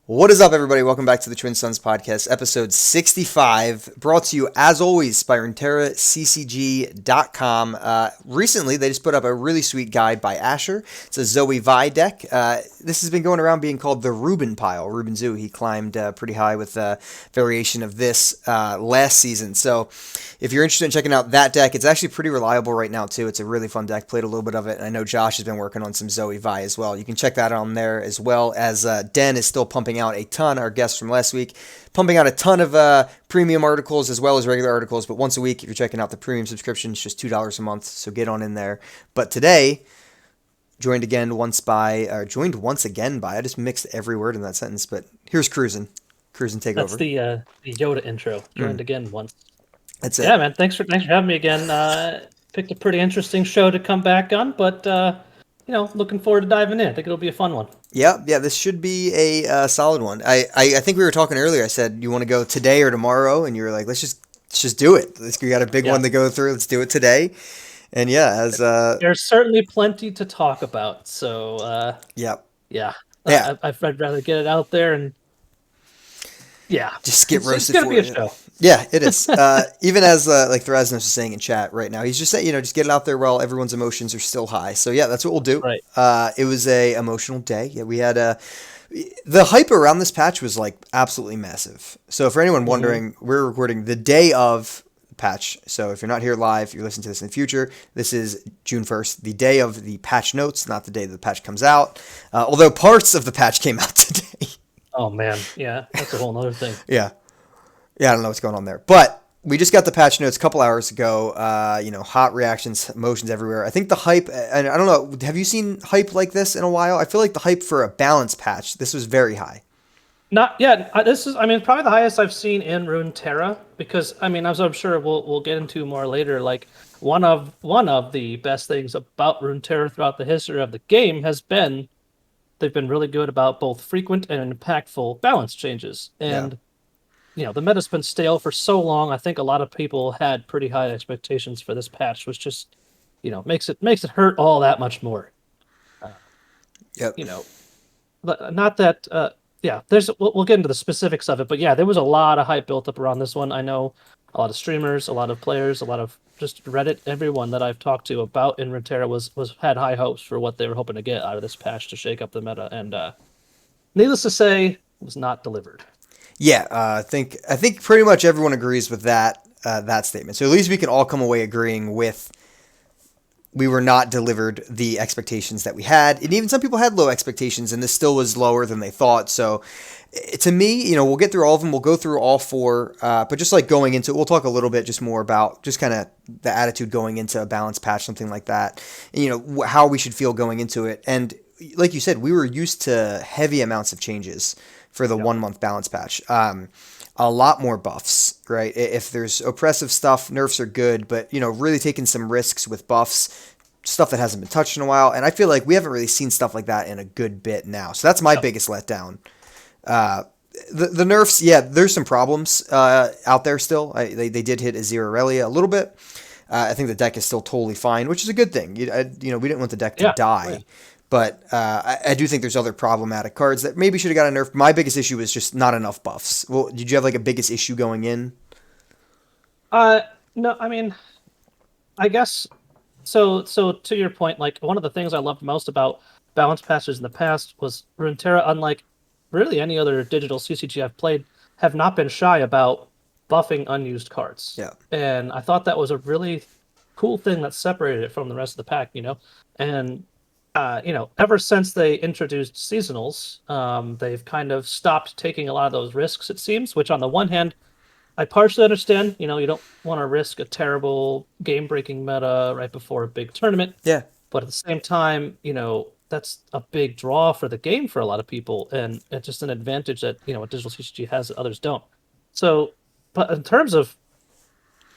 What is up, everybody? Welcome back to the Twin Sons Podcast, episode 65, brought to you, as always, by RuneterraCCG.com. Recently, they just put up a really sweet guide by Asher. It's a Zoe Vi deck. This has been going around being called the Ruben Pile. Ruben Zoo, he climbed pretty high with a variation of this last season. So if you're interested in checking out that deck, it's actually pretty reliable right now, too. It's a really fun deck. Played a little bit of it, and I know Josh has been working on some Zoe Vi as well. You can check that on there, as well as Den is still pumping out a ton, our guest from last week, pumping out a ton of premium articles as well as regular articles, but once a week if you're checking out the premium subscription, it's just $2 a month, so get on in there. But today, joined once again by, I just mixed every word in that sentence, but here's Cruisin'. Cruisin', take over. That's the Yoda intro. Joined again once. That's it. Yeah, man. Thanks for having me again. Picked a pretty interesting show to come back on, but looking forward to diving in. I think it'll be a fun one. Yeah, this should be a solid one. I think we were talking earlier. I said, you want to go today or tomorrow? And you were like, let's just do it. We got a big one to go through. Let's do it today. And there's certainly plenty to talk about. So I'd rather get it out there and just get roasted. It's gonna be a show. Yeah, it is. Even as like Thrasnos is saying in chat right now, he's just saying, just get it out there while everyone's emotions are still high. So yeah, that's what we'll do. Right. It was a emotional day. Yeah, we had the hype around this patch was like absolutely massive. So for anyone wondering, we're recording the day of patch. So if you're not here live, you're listening to this in the future. This is June 1st, the day of the patch notes, not the day that the patch comes out. Although parts of the patch came out today. Oh man, yeah, that's a whole nother thing. Yeah, I don't know what's going on there. But we just got the patch notes a couple hours ago. Hot reactions, emotions everywhere. I think the hype, and I don't know, have you seen hype like this in a while? I feel like the hype for a balance patch, this was very high. Not yet. This is, probably the highest I've seen in Runeterra, because, as I'm sure we'll get into more later, like, one of the best things about Runeterra throughout the history of the game has been they've been really good about both frequent and impactful balance changes. And, the meta's been stale for so long. I think a lot of people had pretty high expectations for this patch, which just, makes it hurt all that much more. But not that, we'll get into the specifics of it, but yeah, there was a lot of hype built up around this one. I know a lot of streamers, a lot of players, a lot of just Reddit, everyone that I've talked to about in Runeterra was had high hopes for what they were hoping to get out of this patch to shake up the meta, and needless to say, was not delivered. Yeah, I think pretty much everyone agrees with that statement. So at least we can all come away agreeing with we were not delivered the expectations that we had, and even some people had low expectations, and this still was lower than they thought. So to me, we'll get through all of them. We'll go through all four, but just like going into it, we'll talk a little bit just more about just kind of the attitude going into a balance patch, something like that, and, how we should feel going into it. And like you said, we were used to heavy amounts of changes for the 1 month balance patch. A lot more buffs, right? If there's oppressive stuff, nerfs are good, but, really taking some risks with buffs, stuff that hasn't been touched in a while. And I feel like we haven't really seen stuff like that in a good bit now. So that's my biggest letdown. The nerfs, there's some problems out there still. They did hit Azir Aurelia a little bit. I think the deck is still totally fine, which is a good thing. We didn't want the deck to die. Yeah. But I do think there's other problematic cards that maybe should have got a nerf. My biggest issue is just not enough buffs. Well, did you have like a biggest issue going in? No, I guess so. So to your point, like one of the things I loved most about balance patches in the past was Runeterra, unlike really any other digital CCG I've played, have not been shy about buffing unused cards. Yeah. And I thought that was a really cool thing that separated it from the rest of the pack, and ever since they introduced seasonals, they've kind of stopped taking a lot of those risks, it seems, which on the one hand, I partially understand. You don't want to risk a terrible game-breaking meta right before a big tournament. Yeah. But at the same time, that's a big draw for the game for a lot of people, and it's just an advantage that, a digital CCG has that others don't. So, but in terms of,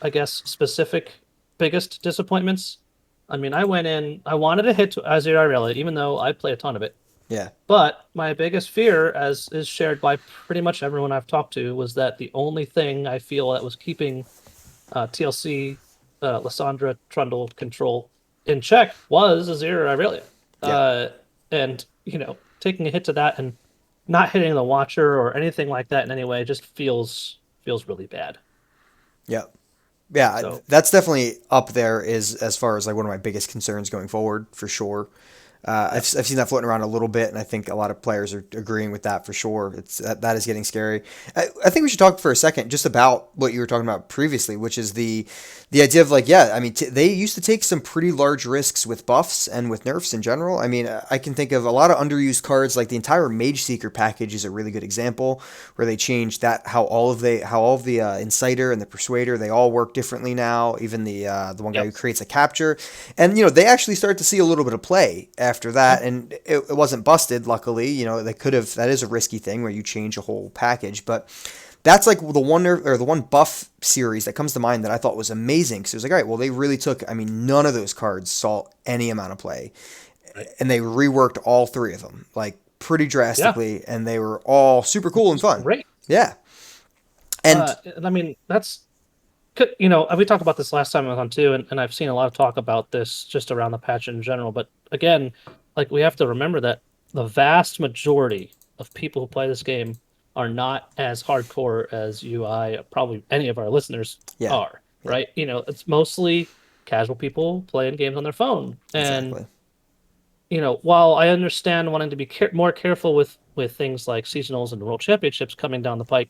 I guess, specific biggest disappointments, I went in, I wanted to hit Azir Aurelia, even though I play a ton of it. Yeah. But my biggest fear, as is shared by pretty much everyone I've talked to, was that the only thing I feel that was keeping TLC, Lysandra, Trundle control in check was Azir Aurelia. Yeah. And, taking a hit to that and not hitting the watcher or anything like that in any way just feels really bad. Yep. Yeah, So that's definitely up there is as far as like one of my biggest concerns going forward for sure. yeah, I've seen that floating around a little bit, and I think a lot of players are agreeing with that for sure. That is getting scary. I think we should talk for a second just about what you were talking about previously, which is the idea of like, yeah, I mean, they used to take some pretty large risks with buffs and with nerfs in general. I mean, I can think of a lot of underused cards, like the entire Mage Seeker package is a really good example where they changed that how all of the Inciter and the Persuader they all work differently now. Even the one guy yep, who creates a capture, and they actually start to see a little bit of play after yeah, that, and it wasn't busted. Luckily, they could have. That is a risky thing where you change a whole package, but that's like the one or the one buff series that comes to mind that I thought was amazing. Because it was like, all right, well, they really took. I mean, none of those cards saw any amount of play, right, and they reworked all three of them like pretty yeah, drastically, and they were all super which cool and is fun. great. Yeah, and And I mean, we talked about this last time I was on too, and I've seen a lot of talk about this just around the patch in general. But again, like we have to remember that the vast majority of people who play this game are not as hardcore as you, I, probably any of our listeners yeah, are, yeah, right? It's mostly casual people playing games on their phone. And, exactly. while I understand wanting to be more careful with things like seasonals and world championships coming down the pike,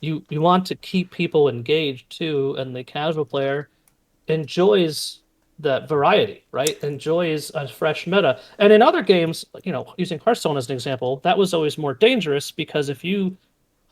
you want to keep people engaged too, and the casual player enjoys that variety, right? Enjoys a fresh meta. And in other games, using Hearthstone as an example, that was always more dangerous because if you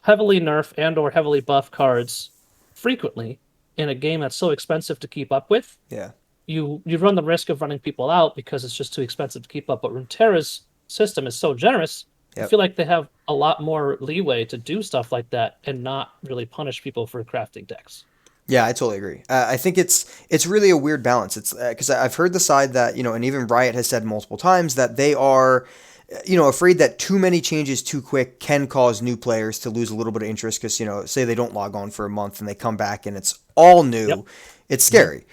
heavily nerf and or heavily buff cards frequently in a game that's so expensive to keep up with, Yeah, you run the risk of running people out because it's just too expensive to keep up. But Runeterra's system is so generous. I yep. feel like they have a lot more leeway to do stuff like that and not really punish people for crafting decks. Yeah, I totally agree. I think it's really a weird balance. It's because I've heard the side that and even Riot has said multiple times that they are, afraid that too many changes too quick can cause new players to lose a little bit of interest. Because say they don't log on for a month and they come back and it's all Yep. new, it's Hmm. scary.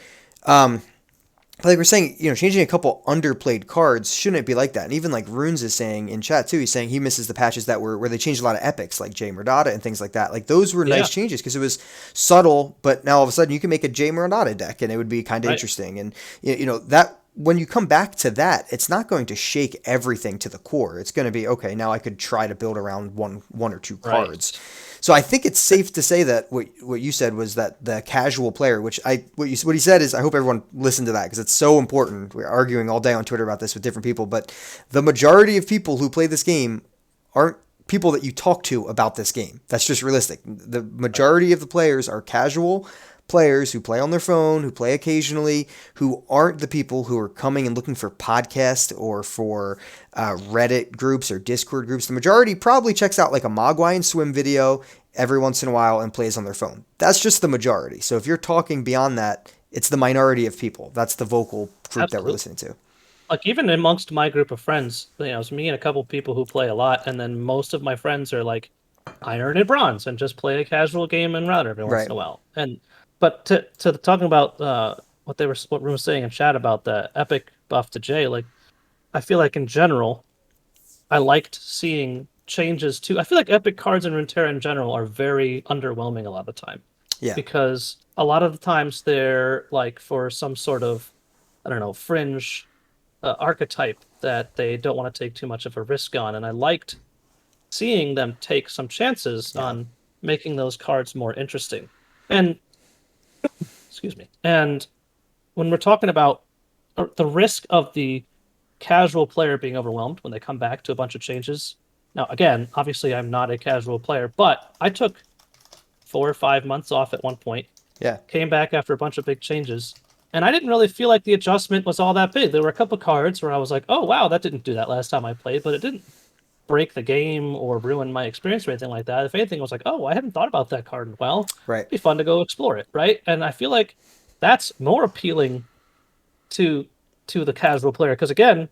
Like we're saying, changing a couple underplayed cards shouldn't be like that. And even like Runes is saying in chat too, he's saying he misses the patches that were where they changed a lot of epics like Jay Murdata and things like that. Like those were nice Yeah. changes because it was subtle, but now all of a sudden you can make a Jay Murdata deck and it would be kind of Right. interesting. And that when you come back to that, it's not going to shake everything to the core. It's going to be okay. Now I could try to build around one or two cards. Right. So I think it's safe to say that what you said was that the casual player, what he said is I hope everyone listened to that because it's so important. We're arguing all day on Twitter about this with different people, but the majority of people who play this game aren't people that you talk to about this game. That's just realistic. The Right. majority of the players are casual players who play on their phone, who play occasionally, who aren't the people who are coming and looking for podcasts or for Reddit groups or Discord groups. The majority probably checks out like a Mogwai and Swim video every once in a while and plays on their phone. That's just the majority. So if you're talking beyond that, it's the minority of people. That's the vocal group that we're Absolutely. listening to. Like even amongst my group of friends, it's me and a couple people who play a lot, and then most of my friends are like iron and bronze and just play a casual game and route every once Right. in a while. And but to talking about what Room was saying in chat about the epic buff to Jay, like I feel like in general, I liked seeing changes to. I feel like epic cards in Runeterra in general are very underwhelming a lot of the time Yeah. because a lot of the times they're like for some sort of, I don't know, fringe archetype that they don't want to take too much of a risk on, and I liked seeing them take some chances Yeah. on making those cards more interesting. And excuse me. And when we're talking about the risk of the casual player being overwhelmed when they come back to a bunch of changes. Now, again, obviously, I'm not a casual player, but I took 4 or 5 months off at one point, Yeah. came back after a bunch of big changes, and I didn't really feel like the adjustment was all that big. There were a couple cards where I was like, "Oh wow, that didn't do that last time I played," but it didn't break the game or ruin my experience or anything like that. If anything, I was like, "Oh, I hadn't thought about that card in a while. Right. It'd be fun to go explore it, right?" And I feel like that's more appealing to the casual player because again,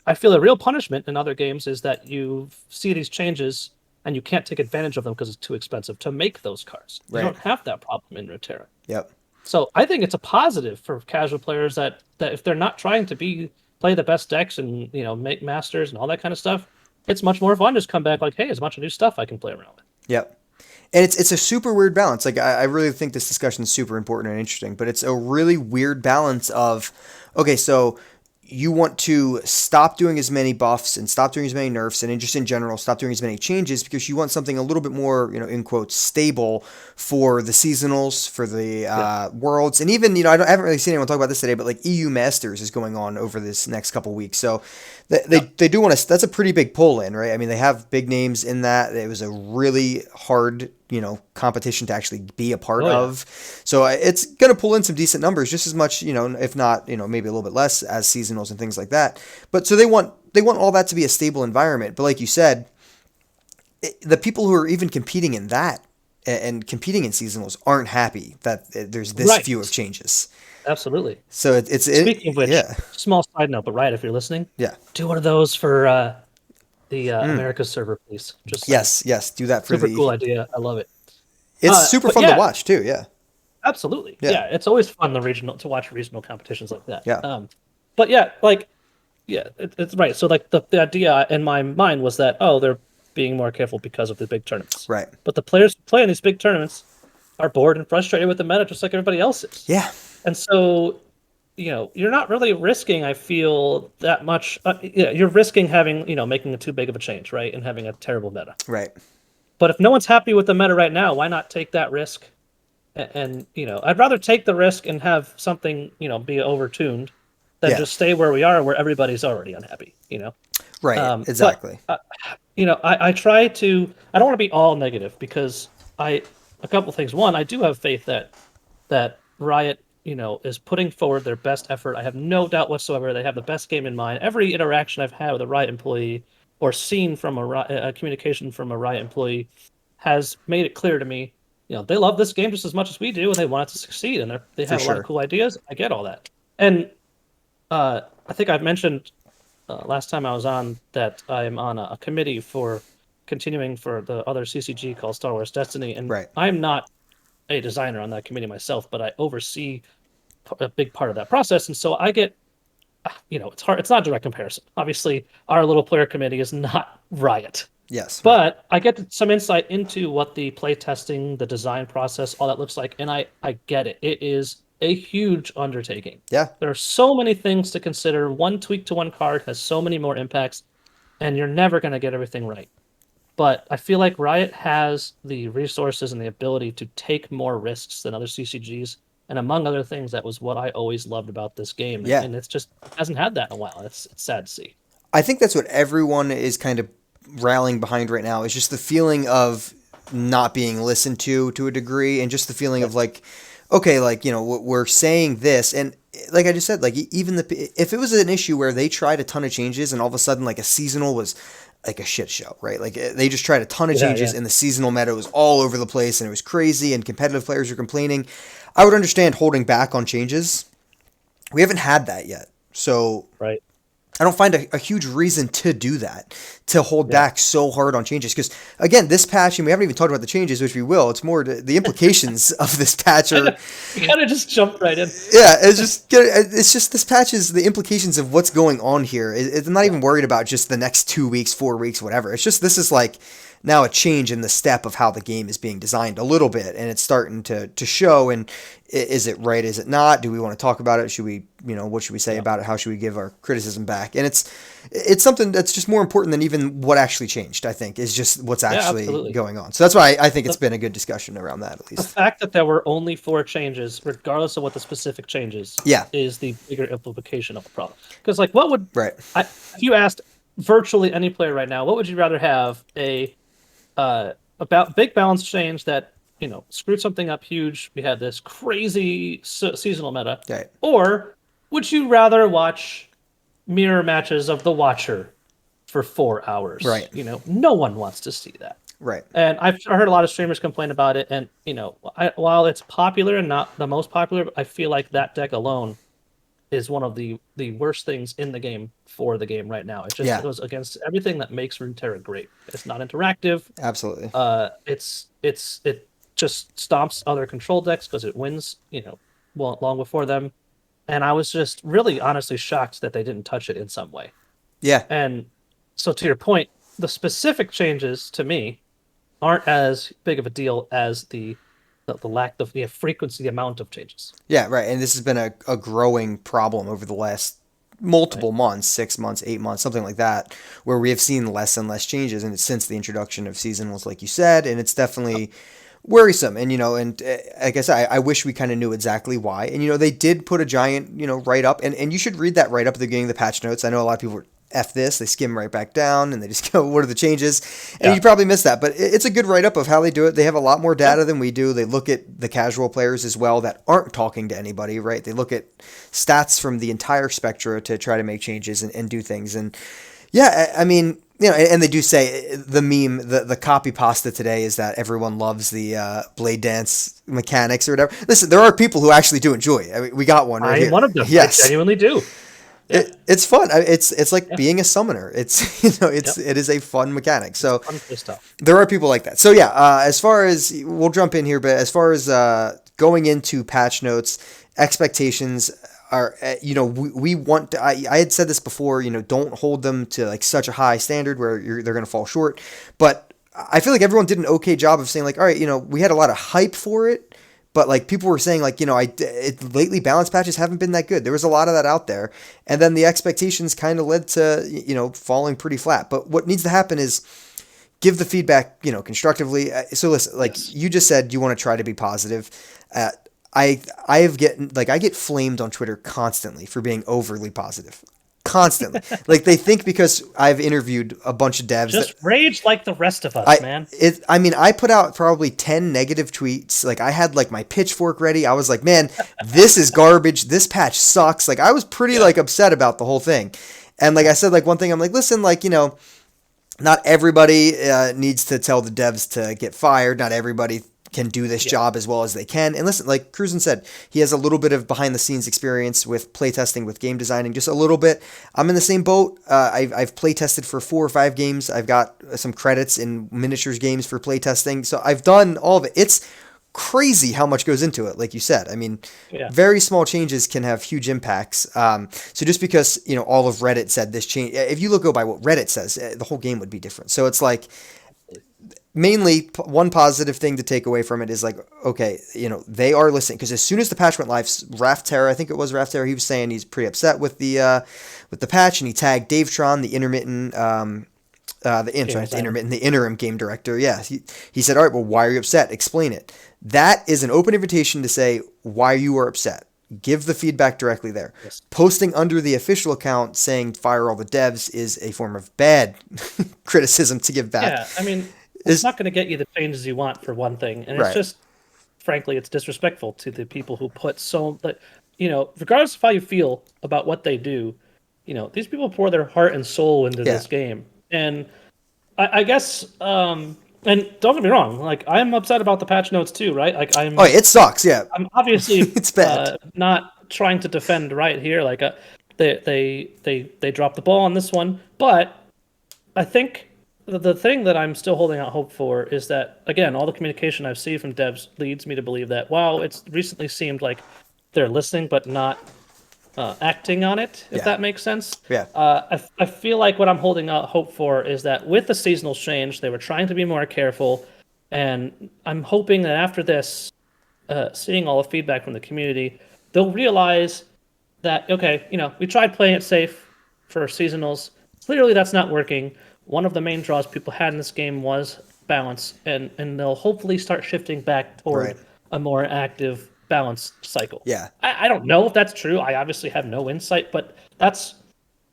I feel a real punishment in other games is that you see these changes and you can't take advantage of them because it's too expensive to make those cards. You Right. don't have that problem in Runeterra. Yep. So I think it's a positive for casual players that if they're not trying to play the best decks and make masters and all that kind of stuff, it's much more fun to just come back like, hey, there's a bunch of new stuff I can play around with. Yep. And it's a super weird balance. Like I really think this discussion is super important and interesting, but it's a really weird balance of, okay, so you want to stop doing as many buffs and stop doing as many nerfs and just in general stop doing as many changes because you want something a little bit more, in quotes, stable for the seasonals, for the worlds, and even I haven't really seen anyone talk about this today, but like EU Masters is going on over this next couple weeks, so they do want to. That's a pretty big pull in, right? I mean, they have big names in that. It was a really hard competition to actually be a part of. So it's going to pull in some decent numbers, just as much, if not, maybe a little bit less as seasonals and things like that. But so they want all that to be a stable environment. But like you said, the people who are even competing in that and competing in seasonals aren't happy that there's this few of changes. Absolutely. So speaking of which, small side note, but Riot, if you're listening, do one of those for the America's server, please. Just yes, do that for super cool idea. I love it. It's super fun to watch too. Yeah, absolutely. Yeah, it's always fun to watch regional competitions like that. Yeah. But it's right. So like the idea in my mind was that they're being more careful because of the big tournaments. Right. But the players who play in these big tournaments are bored and frustrated with the meta, just like everybody else is. Yeah. And so, you're not really risking, I feel, that much. You're risking having, making too big of a change, right? And having a terrible meta. Right. But if no one's happy with the meta right now, why not take that risk? And I'd rather take the risk and have something, be overtuned than just stay where we are, where everybody's already unhappy, Right. Exactly. But, I try to, I don't want to be all negative because a couple things. One, I do have faith that Riot, is putting forward their best effort. I have no doubt whatsoever they have the best game in mind. Every interaction I've had with a Riot employee or seen from a communication from a Riot employee has made it clear to me, they love this game just as much as we do, and they want it to succeed, and they have a lot of cool ideas. I get all that. And I think I've mentioned last time I was on that I'm on a committee for continuing for the other CCG called Star Wars Destiny, and I'm not a designer on that committee myself, but I oversee a big part of that process, and so I get, it's hard. It's not a direct comparison. Obviously, our little player committee is not Riot. Yes, but I get some insight into what the play testing, the design process, all that looks like, and I get it. It is a huge undertaking. Yeah, there are so many things to consider. One tweak to one card has so many more impacts, and you're never going to get everything right. But I feel like Riot has the resources and the ability to take more risks than other CCGs. And among other things, that was what I always loved about this game. Yeah. And it's just hasn't had that in a while. It's sad to see. I think that's what everyone is kind of rallying behind right now, is just the feeling of not being listened to a degree, and just the feeling of like, okay, like, we're saying this, and like I just said, like even if it was an issue where they tried a ton of changes and all of a sudden like a seasonal was like a shit show, right? Like they just tried a ton of changes and the seasonal meta was all over the place and it was crazy and competitive players were complaining. I would understand holding back on changes. We haven't had that yet. So I don't find a huge reason to do that, to hold back so hard on changes. Because, again, this patch, and we haven't even talked about the changes, which we will. It's more the implications of this patch are... You kind of just jumped right in. Yeah, it's just this patch is the implications of what's going on here. I'm not even worried about just the next 2 weeks, 4 weeks, whatever. It's just this is like now a change in the step of how the game is being designed a little bit, and it's starting to show. And is it right? Is it not? Do we want to talk about it? Should we, what should we say about it? How should we give our criticism back? And it's something that's just more important than even what actually changed, I think, is just what's actually going on. So that's why I think it's been a good discussion around that, at least. The fact that there were only 4 changes, regardless of what the specific changes, is the bigger implication of the problem. Because, like, what would... if you asked virtually any player right now, what would you rather have? About big balance change that screwed something up huge. We had this crazy seasonal meta, or would you rather watch mirror matches of the Watcher for 4 hours? No one wants to see that. And I've heard a lot of streamers complain about it, and while it's popular and not the most popular, I feel like that deck alone is one of the worst things in the game for the game right now. It just goes against everything that makes Runeterra great. It's not interactive. Absolutely. It just stomps other control decks because it wins, long before them. And I was just really honestly shocked that they didn't touch it in some way. Yeah. And so to your point, the specific changes to me aren't as big of a deal as the lack of the frequency, the amount of changes. Yeah, right. And this has been a growing problem over the last Right. multiple months, 6 months, 8 months, something like that, where we have seen less and less changes. And it's since the introduction of seasonals, like you said, and it's definitely worrisome. And, and like I said, I wish we kind of knew exactly why. And, they did put a giant, write up, and you should read that right up at the beginning of the patch notes. I know a lot of people F this, they skim right back down and they just go, what are the changes? And Yeah. you probably missed that, but it's a good write up of how they do it. They have a lot more Yeah. data than we do. They look at the casual players as well that aren't talking to anybody, right? They look at stats from the entire spectra to try to make changes and do things. And yeah, I mean, and they do say the meme, the copy pasta today is that everyone loves the blade dance mechanics or whatever. Listen, there are people who actually do enjoy it. I mean, we got one right I'm here. one of them. I Yes. genuinely do. Yeah. It's fun. It's like Yeah. being a summoner. It's Yep. it is a fun mechanic. So Fun stuff. there are people like that. So yeah, as far as we'll jump in here, but as far as going into patch notes, expectations are we want to, I had said this before. Don't hold them to like such a high standard where they're going to fall short. But I feel like everyone did an okay job of saying like, all right, we had a lot of hype for it. But like people were saying, like lately balance patches haven't been that good. There was a lot of that out there, and then the expectations kind of led to falling pretty flat. But what needs to happen is give the feedback constructively. So listen, like Yes. you just said, you want to try to be positive. Uh, I get flamed on Twitter constantly for being overly positive. Constantly, like they think because I've interviewed a bunch of devs that Just rage like the rest of us, man. I mean, I put out probably 10 negative tweets. Like I had like my pitchfork ready. I was like, man, this is garbage. This patch sucks. Like I was pretty Yeah. like upset about the whole thing. And like I said, like one thing, I'm like, listen, like, not everybody needs to tell the devs to get fired. Not everybody can do this Yeah. job as well as they can. And listen, like Cruzen said, he has a little bit of behind the scenes experience with playtesting, with game designing, just a little bit. I'm in the same boat. I've playtested for 4 or 5 games. I've got some credits in miniatures games for playtesting. So I've done all of it. It's crazy how much goes into it, like you said. I mean, Yeah. very small changes can have huge impacts. So just because all of Reddit said this change, if you go by what Reddit says, the whole game would be different. So it's like mainly one positive thing to take away from it is like, okay, they are listening, because as soon as the patch went live, Runeterra, I think it was Runeterra, he was saying he's pretty upset with the patch, and he tagged Dave Tron, the intermittent the interim game director. Yeah, he said, all right, well, why are you upset? Explain it. That is an open invitation to say why you are upset. Give the feedback directly there. Yes. Posting under the official account saying fire all the devs is a form of bad criticism to give back. Yeah. I mean, Is it's not going to get you the changes you want for one thing, and Right. it's just, frankly, it's disrespectful to the people who put so that regardless of how you feel about what they do, these people pour their heart and soul into Yeah. this game, and I guess, and don't get me wrong, like I'm upset about the patch notes too, right? Like Oh, it sucks. Yeah, I'm obviously It's bad. not trying to defend right here. Like they dropped the ball on this one, but I think the thing that I'm still holding out hope for is that, again, all the communication I've seen from devs leads me to believe that while it's recently seemed like they're listening but not acting on it, if Yeah. that makes sense. Yeah. I feel like what I'm holding out hope for is that with the seasonal change, they were trying to be more careful, and I'm hoping that after this, seeing all the feedback from the community, they'll realize that, okay, we tried playing it safe for seasonals. Clearly, that's not working. One of the main draws people had in this game was balance, and they'll hopefully start shifting back toward Right. a more active balance cycle. Yeah. I don't know if that's true. I obviously have no insight, but that's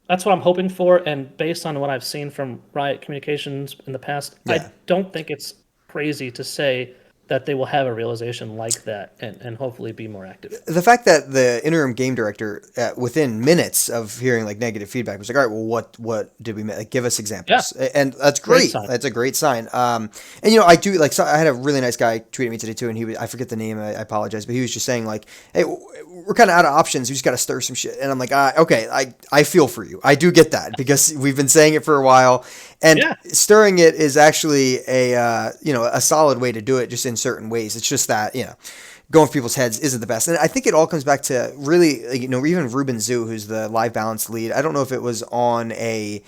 what I'm hoping for. And based on what I've seen from Riot Communications in the past, Yeah. I don't think it's crazy to say that they will have a realization like that and hopefully be more active. The fact that the interim game director, within minutes of hearing like negative feedback, was like, all right, well, what did we like? Give us examples. And that's Great great. sign. That's a great sign. And I do like. So I had a really nice guy tweet at me today too, and I forget the name. I apologize, but he was just saying like, hey, we're kind of out of options. We just got to stir some shit. And I'm like, okay, I feel for you. I do get that because we've been saying it for a while, and Yeah. stirring it is actually a solid way to do it, just in certain ways. It's just that going for people's heads isn't the best. And I think it all comes back to really, even Ruben Zhu, who's the live balance lead. I don't know if it was on a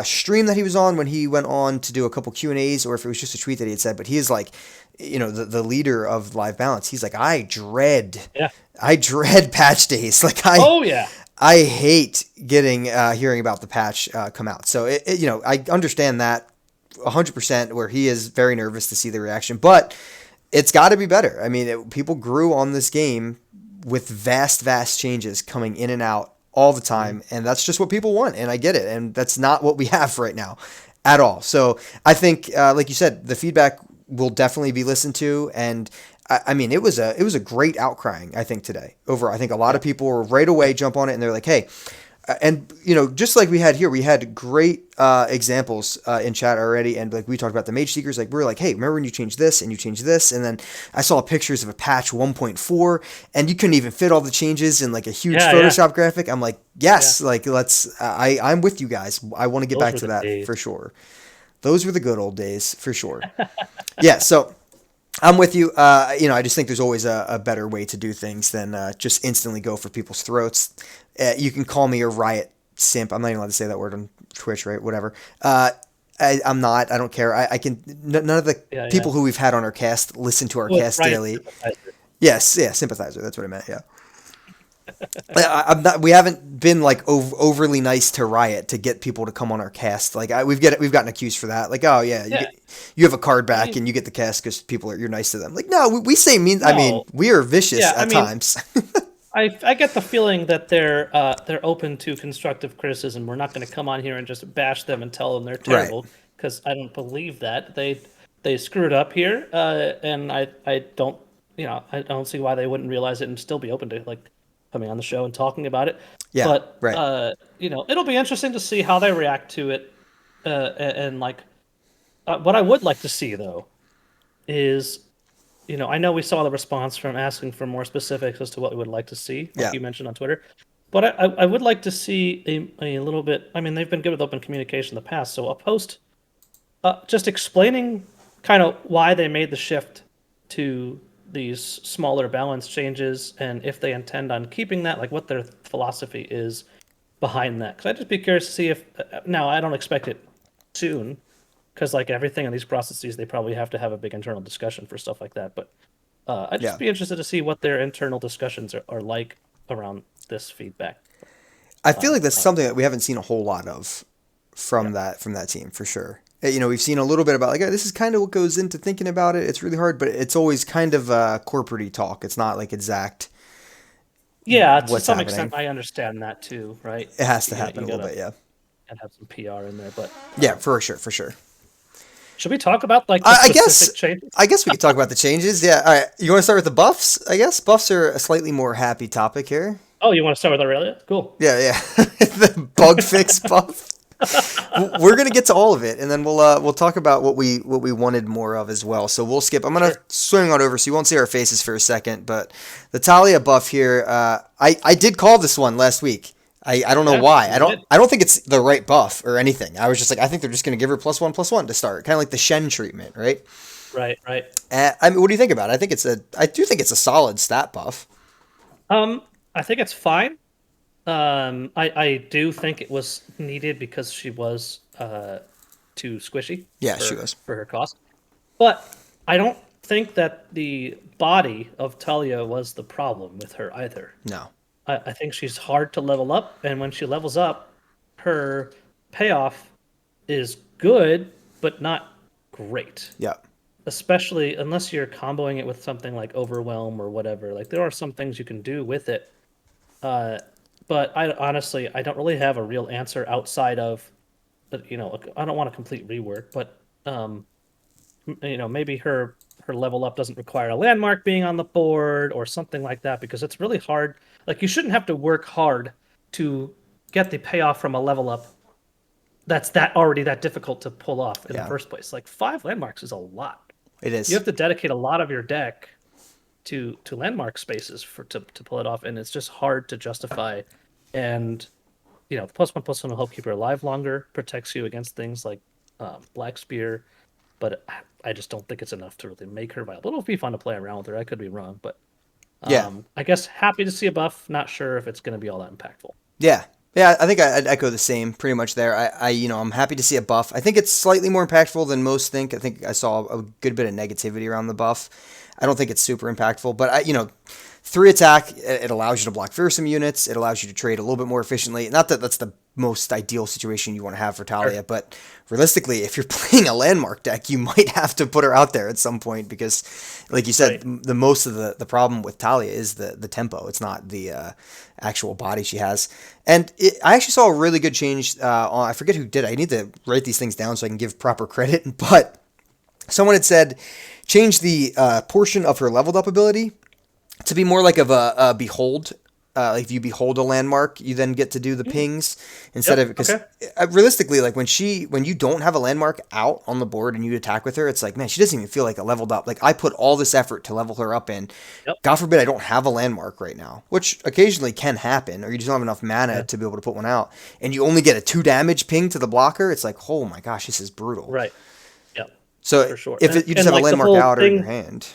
stream that he was on when he went on to do a couple Q&As, or if it was just a tweet that he had said. But he is like, the leader of Live Balance. He's like, Yeah. I dread patch days. Like Oh yeah. I hate getting hearing about the patch come out. So I understand that 100%, where he is very nervous to see the reaction, but it's got to be better. I mean, people grew on this game with vast changes coming in and out all the time, and that's just what people want, and I get it, and that's not what we have right now at all. So I think, like you said, the feedback will definitely be listened to, and I mean, it was a great outcrying, I think, today. I think a lot of people were right away jump on it, and they're like, hey, and just like we had here, we had great examples in chat already, and like we talked about the mage seekers. Like we were like, hey, remember when you changed this and you changed this, and then I saw pictures of a patch 1.4, and you couldn't even fit all the changes in like a huge Photoshop graphic. I'm like, yes, like let's. I'm with you guys. I want to get back to that days. for sure. Those were the good old days for sure. Yeah, so I'm with you. I just think there's always a better way to do things than just instantly go for people's throats. You can call me a riot simp. I'm not even allowed to say that word on Twitch, right? Whatever. I'm not. I don't care. I can. None of the people who we've had on our cast listen to our cast daily. Yes, yeah, sympathizer. That's what I meant. Yeah. I'm not. We haven't been like overly nice to Riot to get people to come on our cast. Like we've gotten accused for that. Like, oh yeah, you have a card back and you get the cast because you're nice to them. Like, no, we say mean. No. I mean, we are vicious at times. I get the feeling that they're open to constructive criticism. We're not going to come on here and just bash them and tell them they're terrible, because I don't believe that they screwed up here, and I don't I don't see why they wouldn't realize it and still be open to like coming on the show and talking about it. Yeah, but it'll be interesting to see how they react to it, and like what I would like to see though is. I know we saw the response from asking for more specifics as to what we would like to see, like you mentioned on Twitter. But I would like to see a little bit. I mean, they've been good with open communication in the past, so a post just explaining kind of why they made the shift to these smaller balance changes and if they intend on keeping that, like what their philosophy is behind that. Because I'd just be curious to see if. Now, I don't expect it soon. Because like everything in these processes, they probably have to have a big internal discussion for stuff like that. But I'd just be interested to see what their internal discussions are like around this feedback. I feel like that's something that we haven't seen a whole lot of from that team for sure. We've seen a little bit about like, this is kind of what goes into thinking about it. It's really hard, but it's always kind of corporate-y talk. It's not like exact. Yeah, to some extent, I understand that too, right? It has to happen a little bit, yeah. And have some PR in there, but yeah, for sure. Should we talk about like the specific changes? I guess we could talk about the changes. Yeah. All right. You want to start with the buffs? I guess buffs are a slightly more happy topic here. Oh, you want to start with Aurelia? Cool. Yeah. The bug fix buff. We're gonna get to all of it, and then we'll talk about what we wanted more of as well. So we'll skip. I'm gonna swing on over, so you won't see our faces for a second. But the Talia buff here, I did call this one last week. I don't know why. I don't think it's the right buff or anything. I was just like, I think they're just going to give her +1/+1 to start, kind of like the Shen treatment, right? Right. I mean, what do you think about it? I do think it's a solid stat buff. I think it's fine. I do think it was needed because she was too squishy. Yeah, she was for her cost. But I don't think that the body of Talia was the problem with her either. No. I think she's hard to level up, and when she levels up, her payoff is good, but not great. Yeah. Especially unless you're comboing it with something like Overwhelm or whatever. Like there are some things you can do with it, but I honestly don't really have a real answer outside of, I don't want a complete rework, but maybe her level up doesn't require a landmark being on the board or something like that, because it's really hard. Like you shouldn't have to work hard to get the payoff from a level up that's already that difficult to pull off in the first place. Like 5 landmarks is a lot. It is. You have to dedicate a lot of your deck to landmark spaces to pull it off, and it's just hard to justify. And the +1/+1 will help keep her alive longer, protects you against things like Black Spear, but I just don't think it's enough to really make her viable. It'll be fun to play around with her. I could be wrong, but I guess happy to see a buff. Not sure if it's going to be all that impactful. Yeah. Yeah, I think I'd echo the same pretty much there. I'm happy to see a buff. I think it's slightly more impactful than most think. I think I saw a good bit of negativity around the buff. I don't think it's super impactful, but 3 attack, it allows you to block fearsome units. It allows you to trade a little bit more efficiently. Not that that's the most ideal situation you want to have for Talia, Sure. but realistically, if you're playing a landmark deck, you might have to put her out there at some point because, like you said, Right. the most of the problem with Talia is the tempo. It's not the actual body she has. And I actually saw a really good change I forget who did it. I need to write these things down so I can give proper credit, but someone had said change the portion of her leveled up ability to be more like of a behold. Like if you behold a landmark, you then get to do the pings instead Yep. of because Okay. realistically, like when you don't have a landmark out on the board and you attack with her, it's like, man, she doesn't even feel like a leveled up. Like I put all this effort to level her up in. Yep. God forbid I don't have a landmark right now, which occasionally can happen, or you just don't have enough mana Yeah. to be able to put one out, and you only get a 2 damage ping to the blocker. It's like, oh my gosh, this is brutal. Right. Yep. So For sure. if you just have a Like the landmark whole out or in your thing, hand,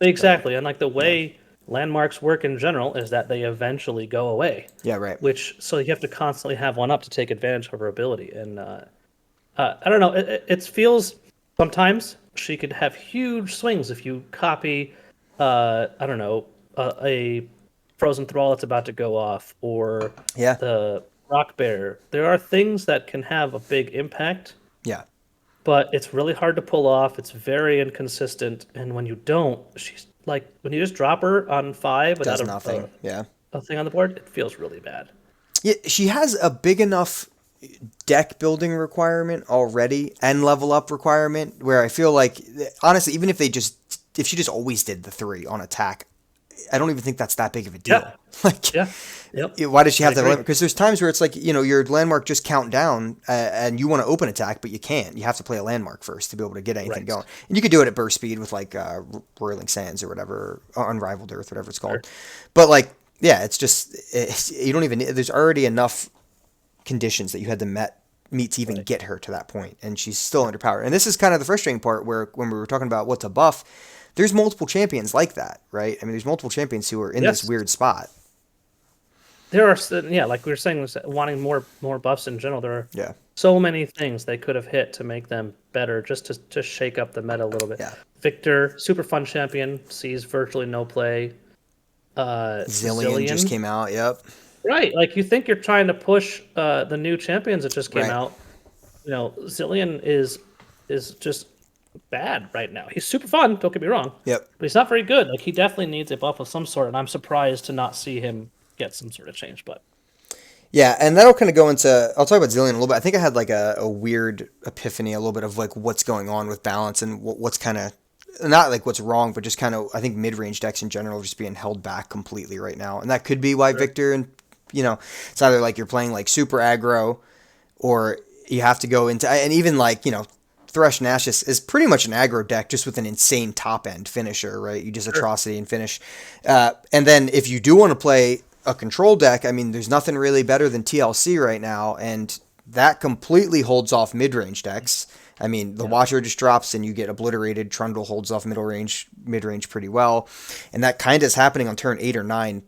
exactly. And like the yeah, way landmarks work in general is that they eventually go away, yeah, right, which so you have to constantly have one up to take advantage of her ability. And I don't know, it feels sometimes she could have huge swings if you copy, I don't know, a frozen thrall that's about to go off or yeah, the rock bear. There are things that can have a big impact, yeah, but it's really hard to pull off. It's very inconsistent, and when you don't, she's like when you just drop her on 5 without does a, nothing. Yeah. a thing on the board, it feels really bad. Yeah, she has a big enough deck building requirement already and level up requirement where I feel like honestly, even if she just always did the 3 on attack, I don't even think that's that big of a deal. Yeah, Like, yeah, yep. why does she I have that? agree. Because there's times where it's like your landmark just count down and you want to open attack, but you can't. You have to play a landmark first to be able to get anything Right. going. And you could do it at burst speed with like Roiling Sands or whatever, or Unrivaled Earth, whatever it's Sure. called. But like, yeah, you don't even. There's already enough conditions that you had to meet to even Right. get her to that point, and she's still underpowered. And this is kind of the frustrating part where when we were talking about what to buff, there's multiple champions like that, right? I mean, there's multiple champions who are in this Yes, weird spot. there are. Yeah, like we were saying, wanting more buffs in general. There are Yeah, so many things they could have hit to make them better, just to shake up the meta a little bit. yeah. Victor, super fun champion, sees virtually no play. Zillion just Zillion, came out. Yep. right? Like you think you're trying to push the new champions that just came Right. out. You know, Zillion is just bad right now. He's super fun, don't get me wrong, Yep. but he's not very good. Like he definitely needs a buff of some sort, and I'm surprised to not see him get some sort of change. But Yeah, and that'll kind of go into. I'll talk about Zillion in a little bit. I think I had like a weird epiphany, a little bit of like what's going on with balance and what's kind of not like what's wrong, but just kind of I think mid range decks in general are just being held back completely right now, and that could be why sure. Victor and it's either like you're playing like super aggro, or you have to go into and even like Thresh Nash is pretty much an aggro deck just with an insane top end finisher, right? You just Sure. atrocity and finish, and then if you do want to play a control deck, I mean, there's nothing really better than TLC right now, and that completely holds off mid range decks. I mean, the Yeah. Watcher just drops and you get obliterated. Trundle holds off mid range pretty well, and that kind of is happening on turn 8 or 9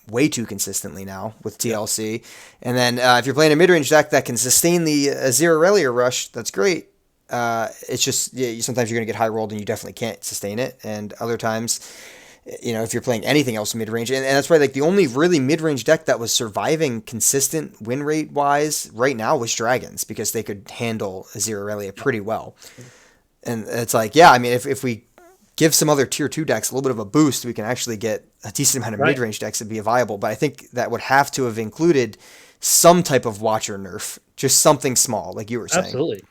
way too consistently now with Yeah. TLC. And then if you're playing a mid range deck that can sustain the Zero Relia rush, that's great. It's just sometimes you're going to get high rolled and you definitely can't sustain it, and other times, if you're playing anything else mid range, and that's why like the only really mid range deck that was surviving consistent win rate wise right now was Dragons because they could handle Zero Relia pretty well. And it's like, yeah, I mean, if we give some other tier 2 decks a little bit of a boost, we can actually get a decent amount of Right. mid range decks to be viable. But I think that would have to have included some type of Watcher nerf, just something small, like you were saying. Absolutely.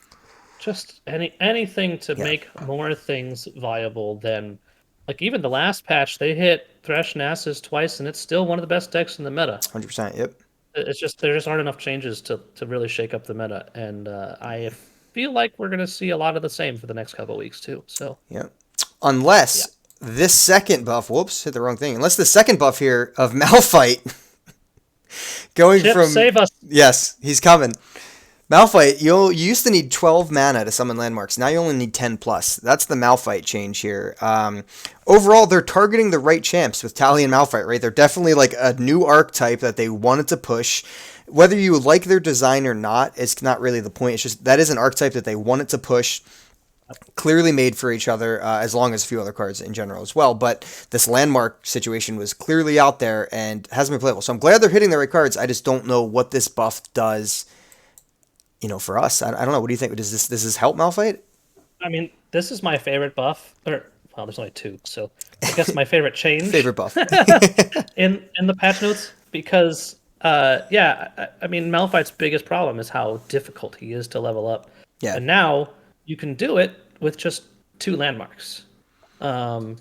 Just anything to Yeah, make more things viable than like even the last patch they hit Thresh Nasus twice and it's still one of the best decks in the meta. 100%. Yep. It's just there just aren't enough changes to really shake up the meta, and I feel like we're gonna see a lot of the same for the next couple of weeks too. So Yep. yeah, Unless this second buff, whoops, hit the wrong thing. Unless the second buff here of Malphite going Chip, from, save us. yes, he's coming. Malphite, you used to need 12 mana to summon landmarks. Now you only need 10 plus. That's the Malphite change here. Overall, they're targeting the right champs with Tally and Malphite, right? They're definitely like a new archetype that they wanted to push. whether you like their design or not, it's not really the point. It's just that is an archetype that they wanted to push. Clearly made for each other, as long as a few other cards in general as well. But this landmark situation was clearly out there and hasn't been playable. So I'm glad they're hitting the right cards. I just don't know what this buff does, for us. I don't know. What do you think? Does this help Malphite? I mean, this is my favorite buff, or well, there's only two, so I guess my favorite change Favorite buff. in the patch notes, because I mean, Malphite's biggest problem is how difficult he is to level up. Yeah. And now you can do it with just 2 landmarks. And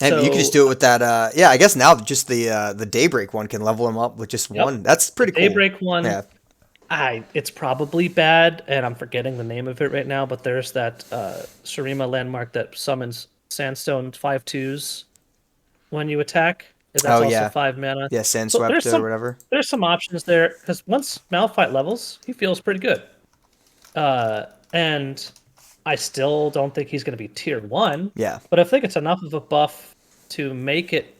you can just do it with that. I guess now just the Daybreak one can level him up with just one. That's pretty cool. Daybreak one. Yeah. It's probably bad, and I'm forgetting the name of it right now. But there's that Shurima landmark that summons Sandstone 5/2s when you attack. That's also 5 mana. Yeah, Sandswept or whatever. There's some options there, because once Malphite levels, he feels pretty good. And I still don't think he's going to be tier 1. Yeah. But I think it's enough of a buff to make it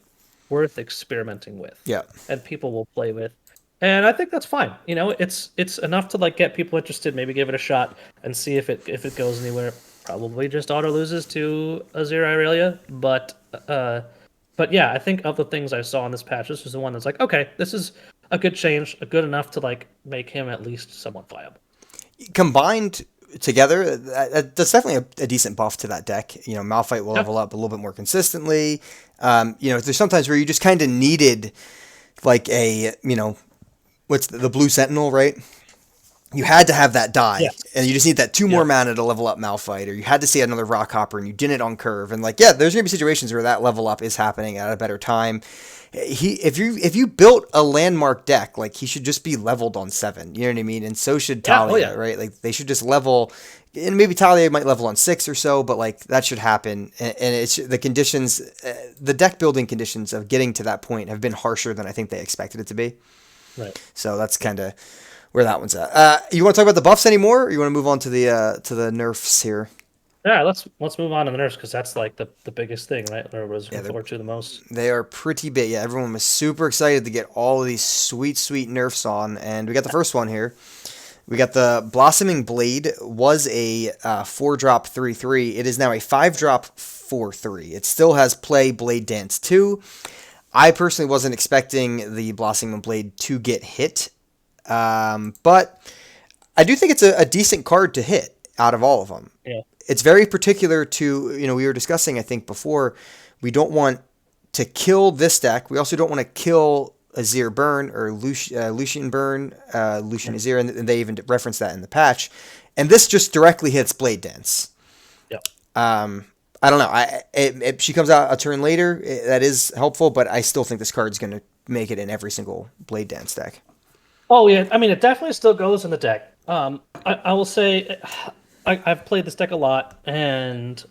worth experimenting with. Yeah. And people will play with. And I think that's fine. It's enough to get people interested, maybe give it a shot and see if it goes anywhere. Probably just auto loses to Azir Irelia, but yeah, I think of the things I saw in this patch, this was the one that's okay, this is a good change, a good enough to make him at least somewhat viable. Combined together, that's definitely a decent buff to that deck. Malphite will level up a little bit more consistently. There's sometimes where you just kind of needed what's the Blue Sentinel, right? You had to have that die, and you just need that 2 more mana to level up Malphite, or you had to see another Rockhopper, and you didn't on curve. And there's gonna be situations where that level up is happening at a better time. If you built a landmark deck, he should just be leveled on 7. You know what I mean? And so should Talia, right? They should just level, and maybe Talia might level on 6 or so, but that should happen. And it's the conditions, the deck building conditions of getting to that point have been harsher than I think they expected it to be. Right. So that's kind of where that one's at. You want to talk about the buffs anymore, or you want to move on to the nerfs here? Yeah, let's move on to the nerfs, because that's the biggest thing, right? Or was looking forward to the most. They are pretty big. Yeah, everyone was super excited to get all of these sweet nerfs on, and we got the first one here. We got the Blossoming Blade. Was a 4-drop 3/3. It is now a 5-drop 4/3. It still has play Blade Dance 2. I personally wasn't expecting the Blossoming Blade to get hit, but I do think it's a decent card to hit out of all of them. Yeah. It's very particular to, we were discussing, I think, before, we don't want to kill this deck. We also don't want to kill Azir Burn or Lucian Burn, Lucian Azir, and they even referenced that in the patch. And this just directly hits Blade Dance. Yep. I don't know. If she comes out a turn later, that is helpful, but I still think this card's going to make it in every single Blade Dance deck. Oh, yeah. I mean, it definitely still goes in the deck. I will say I've played this deck a lot, and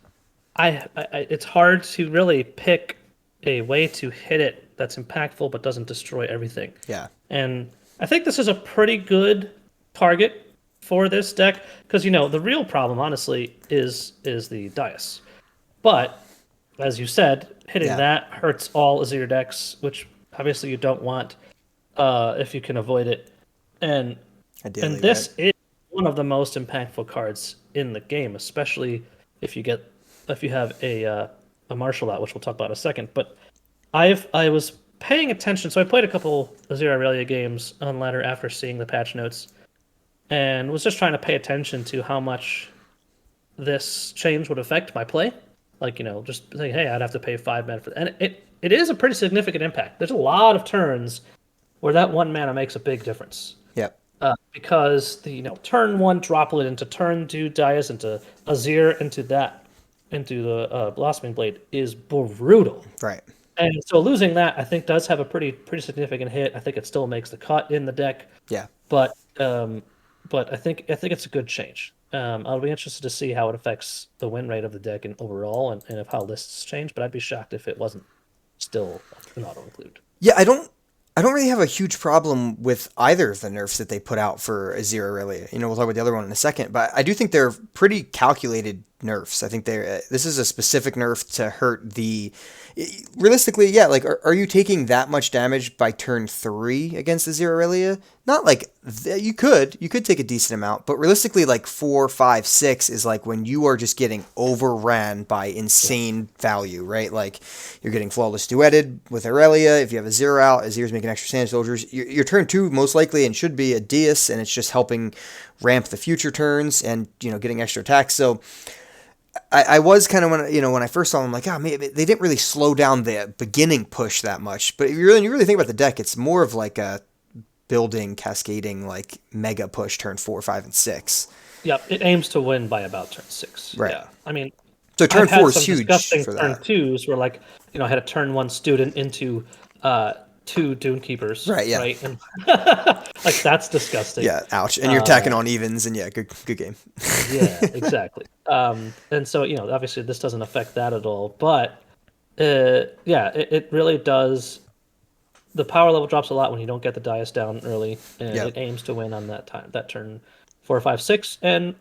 it's hard to really pick a way to hit it that's impactful but doesn't destroy everything. Yeah. And I think this is a pretty good target for this deck, because, the real problem, honestly, is the Dais. But, as you said, hitting that hurts all Azir decks, which obviously you don't want if you can avoid it. And this is one of the most impactful cards in the game, especially if you have a Martial out, which we'll talk about in a second. But I was paying attention, so I played a couple Azir Irelia games on ladder after seeing the patch notes, and was just trying to pay attention to how much this change would affect my play. Just saying, hey, I'd have to pay 5 mana for that. And it is a pretty significant impact. There's a lot of turns where that 1 mana makes a big difference. Yep. Because the turn 1 Droplet into turn 2 Dais into Azir into the Blossoming Blade is brutal. Right. And so losing that, I think, does have a pretty significant hit. I think it still makes the cut in the deck. Yeah. But I think it's a good change. I'll be interested to see how it affects the win rate of the deck and overall, and if how lists change. But I'd be shocked if it wasn't still an auto include. Yeah, I don't really have a huge problem with either of the nerfs that they put out for Azir Irelia. We'll talk about the other one in a second, but I do think they're pretty calculated nerfs. I think this is a specific nerf to hurt the. Realistically, yeah. Are you taking that much damage by turn 3 against Azir Irelia? not like you could take a decent amount, but realistically, like 4, 5, 6 is like when you are just getting overran by insane value, right? Like you're getting flawless duetted with Aurelia. If you have a zero out, Azir's making extra sand soldiers. Your turn two most likely and should be a Deus, and it's just helping ramp the future turns and getting extra attacks. So I was kind of when I first saw them, I'm like, maybe they didn't really slow down the beginning push that much. But if you really think about the deck, it's more of like a building, cascading, like mega push turn 4, 5, and 6. Yep, it aims to win by about turn 6. Right. Yeah, I mean, So turn I've had 4 is some huge disgusting for turn that. twos where, like, I had a turn 1 student into 2 Dune Keepers. Right, yeah. Right, and like that's disgusting. Yeah, ouch. And you're attacking on evens, and yeah, good game. Yeah, exactly. And so obviously this doesn't affect that at all, but yeah, it really does. The power level drops a lot when you don't get the dice down early, and Yep. it aims to win on that turn 4, 5, 6, and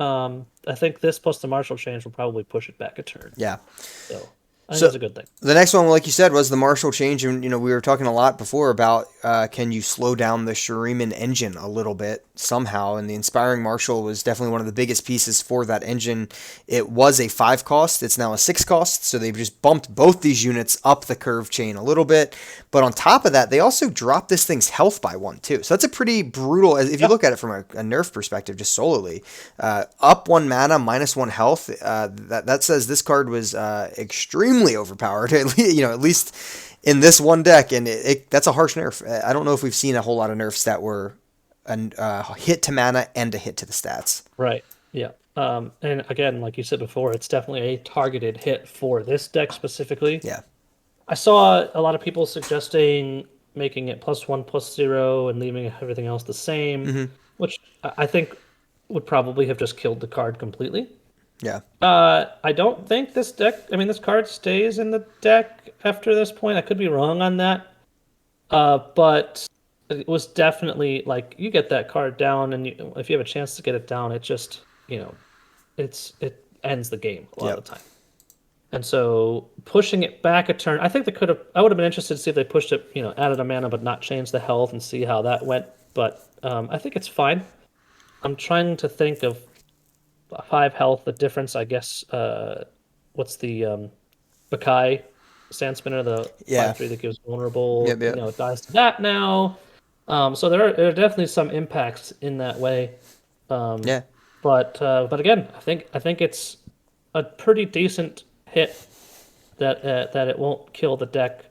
I think this plus the Marshall change will probably push it back a turn. Yeah. So I think that's a good thing. The next one, like you said, was the Marshall change, and we were talking a lot before about can you slow down the Shuriman engine a little bit somehow, and the Inspiring Marshall was definitely one of the biggest pieces for that engine. It was a 5 cost, it's now a 6 cost, so they've just bumped both these units up the curve chain a little bit, but on top of that, they also dropped this thing's health by 1 too, so that's a pretty brutal, if you look at it from a nerf perspective, just solely, up 1 mana, minus 1 health, that says this card was extremely overpowered, at least in this one deck, and that's a harsh nerf. I don't know if we've seen a whole lot of nerfs that were a hit to mana and a hit to the stats. Right. Yeah. And again, like you said before, it's definitely a targeted hit for this deck specifically. Yeah. I saw a lot of people suggesting making it +1/+0 and leaving everything else the same, which I think would probably have just killed the card completely. Yeah. I don't think this card stays in the deck after this point. I could be wrong on that. But it was definitely like you get that card down, and if you have a chance to get it down, it just it ends the game a lot of the time. And so pushing it back a turn, I think I would have been interested to see if they pushed it, added a mana but not changed the health and see how that went. But I think it's fine. I'm trying to think of 5 health, the difference, I guess. What's the Bakai Sand Spinner, the 5/3 that gives vulnerable? Yep. It dies to that now. So there are definitely some impacts in that way. Yeah. But again, I think it's a pretty decent hit that it won't kill the deck.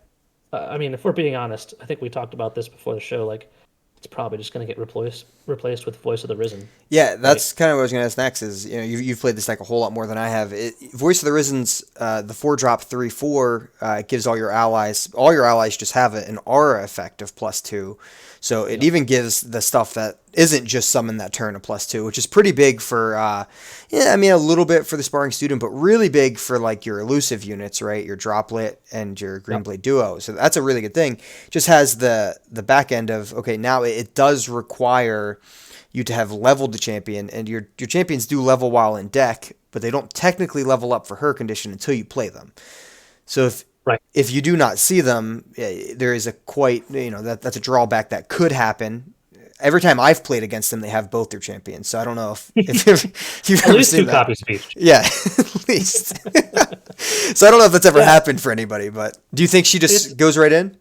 I mean, if we're being honest, I think we talked about this before the show. Like, it's probably just going to get replaced with Voice of the Risen. Yeah, that's kind of what I was going to ask next. Is you've played this deck a whole lot more than I have. Voice of the Risen's the 4-drop 3/4 gives all your allies just have an aura effect of +2. So it even gives the stuff that isn't just summon that turn a +2, which is pretty big for a little bit for the Sparring Student, but really big for like your elusive units, right? Your Droplet and your Greenblade Duo. So that's a really good thing. Just has the back end of, okay, now it does require you to have leveled the champion, and your champions do level while in deck, but they don't technically level up for her condition until you play them. So if you do not see them, there is that's a drawback that could happen. Every time I've played against them, they have both their champions. So I don't know if you've at ever least seen 2 that. copies of each. Yeah, at least. So I don't know if that's ever happened for anybody, but do you think she just goes right in?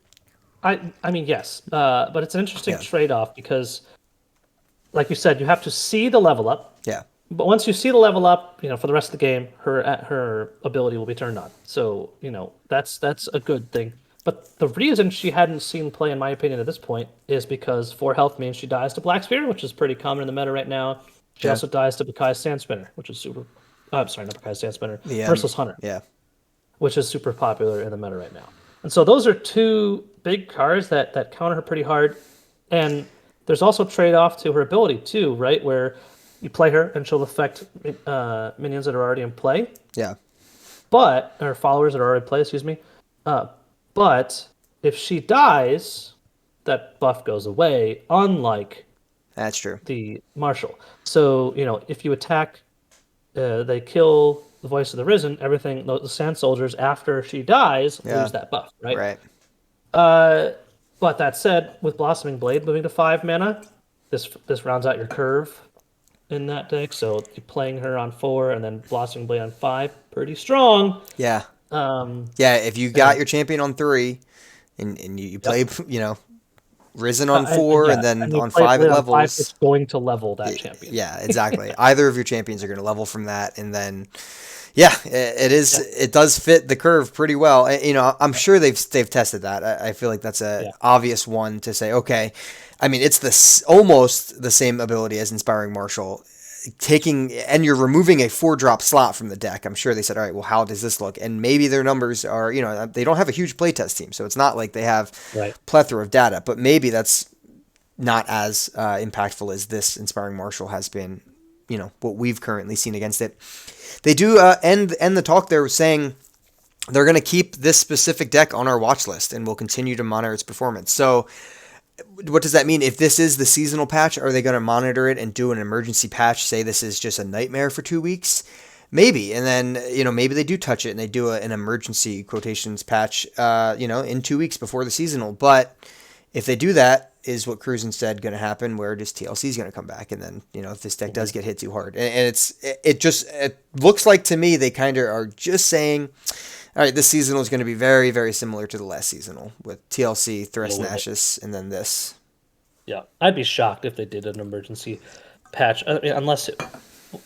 I mean, yes, but it's an interesting trade-off because, like you said, you have to see the level up. Yeah. But once you see the level up, for the rest of the game, her ability will be turned on. So that's a good thing. But the reason she hadn't seen play, in my opinion, at this point, is because 4 health means she dies to Black Sphere, which is pretty common in the meta right now. She also dies to Bakai's Sand Spinner, which is super. I'm sorry, not Bakai's Sand Spinner. Merciless Hunter. Yeah. Which is super popular in the meta right now. And so those are 2 big cards that counter her pretty hard. And there's also trade-off to her ability too, right? Where you play her and she'll affect minions that are already in play. Yeah. Or followers that are already in play, excuse me. But if she dies, that buff goes away, unlike That's true. the Marshal. So, if you attack, they kill the Voice of the Risen, everything, the Sand Soldiers, after she dies, lose that buff, right? Right. But that said, with Blossoming Blade moving to 5 mana, this rounds out your curve in that deck. So you're playing her on 4 and then Blossoming Blade on 5, pretty strong. Yeah. Um, Yeah, if you got and your champion on 3 and you yep. play, Risen on And 4 yeah, and then and you on play 5 it Blade on 5, it's levels. going to level that champion. Yeah, exactly. Either of your champions are going to level from that, and then yeah, it is. Yeah, It does fit the curve pretty well. I'm sure they've tested that. I feel like that's a yeah, obvious one to say. Okay, I mean it's almost the same ability as Inspiring Martial, and you're removing a 4-drop slot from the deck. I'm sure they said, all right, well, how does this look? And maybe their numbers are, they don't have a huge playtest team, so it's not like they have right. plethora of data. But maybe that's not as impactful as this Inspiring Martial has been, what we've currently seen against it. They do end the talk there saying they're going to keep this specific deck on our watch list and will continue to monitor its performance. So what does that mean? If this is the seasonal patch, are they going to monitor it and do an emergency patch, say this is just a nightmare for 2 weeks? Maybe. And then, maybe they do touch it and they do an emergency quotations patch, in 2 weeks before the seasonal. But if they do that, is what Cruz instead going to happen, where just TLC is going to come back, and then if this deck does get hit too hard, and it looks like to me they kind of are just saying, all right, this seasonal is going to be very very similar to the last seasonal with TLC, Thrust Nashus, and then this. Yeah, I'd be shocked if they did an emergency patch, unless it.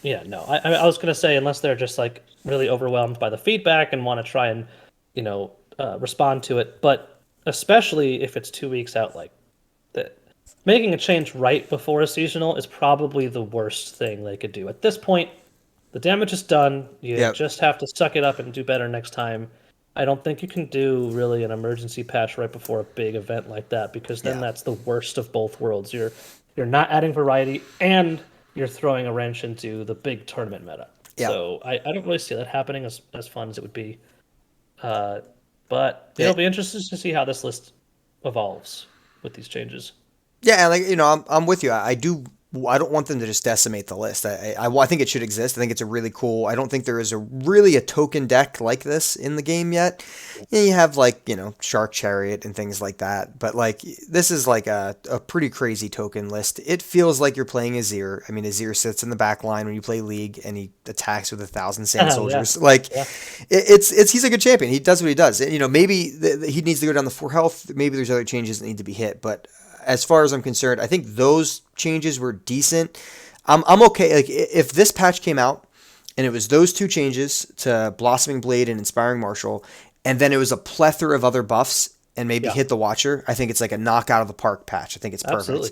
Yeah, no. I was gonna say unless they're just like really overwhelmed by the feedback and want to try and respond to it, but especially if it's 2 weeks out, like that, making a change right before a seasonal is probably the worst thing they could do. At this point, the damage is done. You Yep. just have to suck it up and do better next time. I don't think you can do really an emergency patch right before a big event like that, because then Yeah. that's the worst of both worlds. You're not adding variety and you're throwing a wrench into the big tournament meta. Yeah. So I don't really see that happening as fun as it would be. But Yeah. it'll be interesting to see how this list evolves with these changes. Yeah, like I'm with you. I don't want them to just decimate the list. I think it should exist. I think it's a really cool. I don't think there is a token deck like this in the game yet. You have like Shark Chariot and things like that, but like this is like a pretty crazy token list. It feels like you're playing Azir. I mean, Azir sits in the back line when you play League, and he attacks with 1,000 Sand Soldiers. Yeah. Like Yeah. it's he's a good champion. He does what he does. Maybe he needs to go down the 4 health. Maybe there's other changes that need to be hit, but as far as I'm concerned, I think those changes were decent. I'm okay. Like if this patch came out and it was those 2 changes to Blossoming Blade and Inspiring Martial, and then it was a plethora of other buffs and maybe hit the Watcher, I think it's like a knockout of the park patch. I think it's perfect. Absolutely.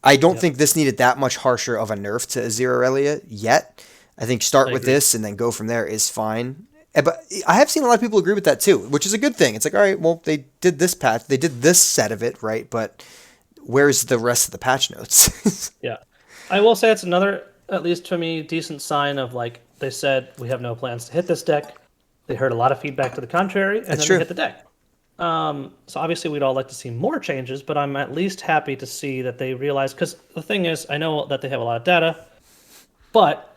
I don't think this needed that much harsher of a nerf to Azir Aurelia yet. I think start with this and then go from there is fine. But I have seen a lot of people agree with that too, which is a good thing. It's like, all right, well, they did this patch, they did this set of it, right? But where's the rest of the patch notes? Yeah. I will say it's another, at least to me, decent sign of like they said we have no plans to hit this deck. They heard a lot of feedback to the contrary, and then true. they hit the deck. So obviously we'd all like to see more changes, but I'm at least happy to see that they realize, because the thing is, I know that they have a lot of data, but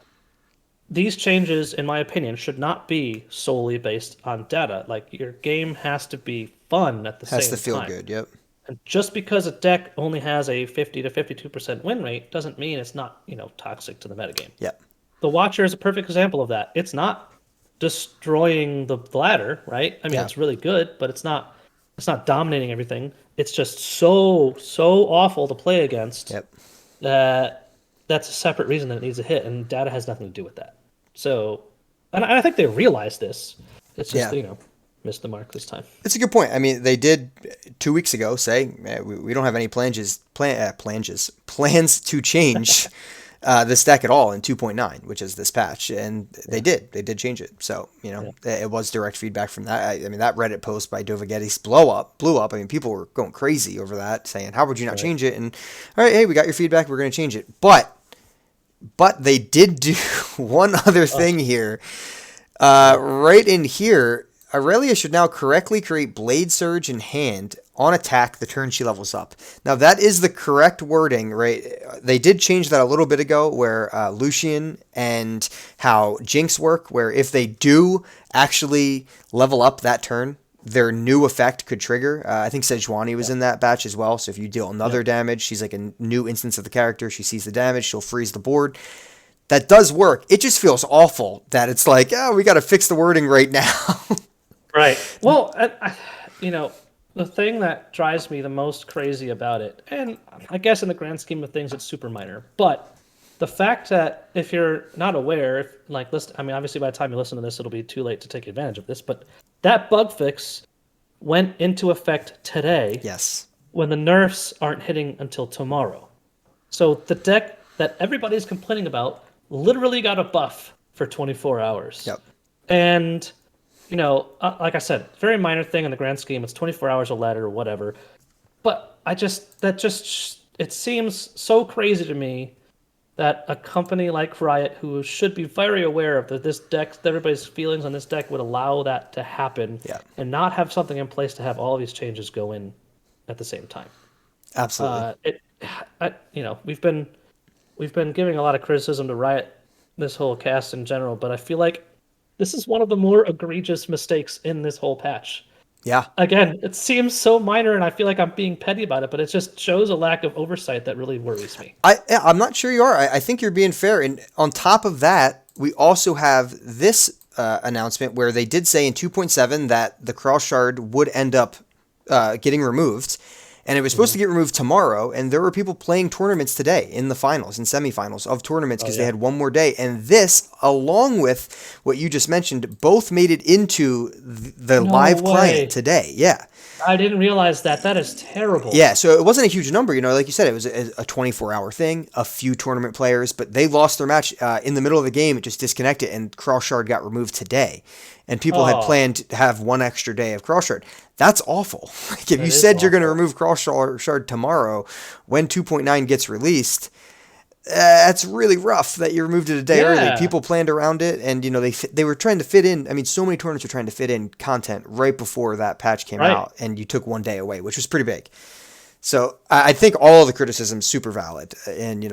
these changes, in my opinion, should not be solely based on data. Like your game has to be fun at the same time. Has to feel good, yep. And just because a deck only has a 50 to 52% win rate doesn't mean it's not, toxic to the metagame. Yep. The Watcher is a perfect example of that. It's not destroying the ladder, right? I mean, it's really good, but it's not dominating everything. It's just so awful to play against that that's a separate reason that it needs a hit, and data has nothing to do with that. So, and I think they realize this. It's just, missed the mark this time. It's a good point. I mean, they did 2 weeks ago say we don't have any plans to change this deck at all in 2.9, which is this patch, and they did change it. So it was direct feedback from that. I mean, that Reddit post by Dovagetis blew up. I mean, people were going crazy over that, saying, "How would you not change it?" And all right, hey, we got your feedback. We're going to change it, but they did do one other thing here. Right in here, Aurelia should now correctly create Blade Surge in hand on attack the turn she levels up. Now, that is the correct wording, right? They did change that a little bit ago, where Lucian and how Jinx work, where if they do actually level up that turn, their new effect could trigger. I think Sejuani was in that batch as well. So if you deal another damage, she's like a new instance of the character. She sees the damage, she'll freeze the board. That does work. It just feels awful that it's like, oh, we got to fix the wording right now. Right. Well, the thing that drives me the most crazy about it, and I guess in the grand scheme of things, it's super minor, but the fact that if you're not aware, obviously by the time you listen to this, it'll be too late to take advantage of this, but that bug fix went into effect today. Yes. When the nerfs aren't hitting until tomorrow. So the deck that everybody's complaining about literally got a buff for 24 hours. Yep. And, like I said, very minor thing in the grand scheme. It's 24 hours a ladder or whatever. But it seems so crazy to me that a company like Riot, who should be very aware of this deck, everybody's feelings on this deck, would allow that to happen and not have something in place to have all these changes go in at the same time. Absolutely. We've been giving a lot of criticism to Riot, this whole cast in general, but I feel like this is one of the more egregious mistakes in this whole patch. Yeah. Again, it seems so minor, and I feel like I'm being petty about it, but it just shows a lack of oversight that really worries me. I'm not sure you are. I think you're being fair. And on top of that, we also have this announcement where they did say in 2.7 that the Cross Shard would end up getting removed. And it was supposed to get removed tomorrow, and there were people playing tournaments today in the finals and semifinals of tournaments because they had one more day. And this, along with what you just mentioned, both made it into the live client today. Yeah. I didn't realize that. That is terrible. Yeah, so it wasn't a huge number. Like you said, it was a 24-hour thing, a few tournament players, but they lost their match in the middle of the game. It just disconnected, and Cross Shard got removed today. And people had planned to have one extra day of Cross Shard. That's awful. Like if you said you're going to remove Cross Shard tomorrow when 2.9 gets released, that's really rough that you removed it a day early. People planned around it, and they were trying to fit in. I mean, so many tournaments are trying to fit in content right before that patch came out, and you took one day away, which was pretty big. So I think all of the criticism is super valid. And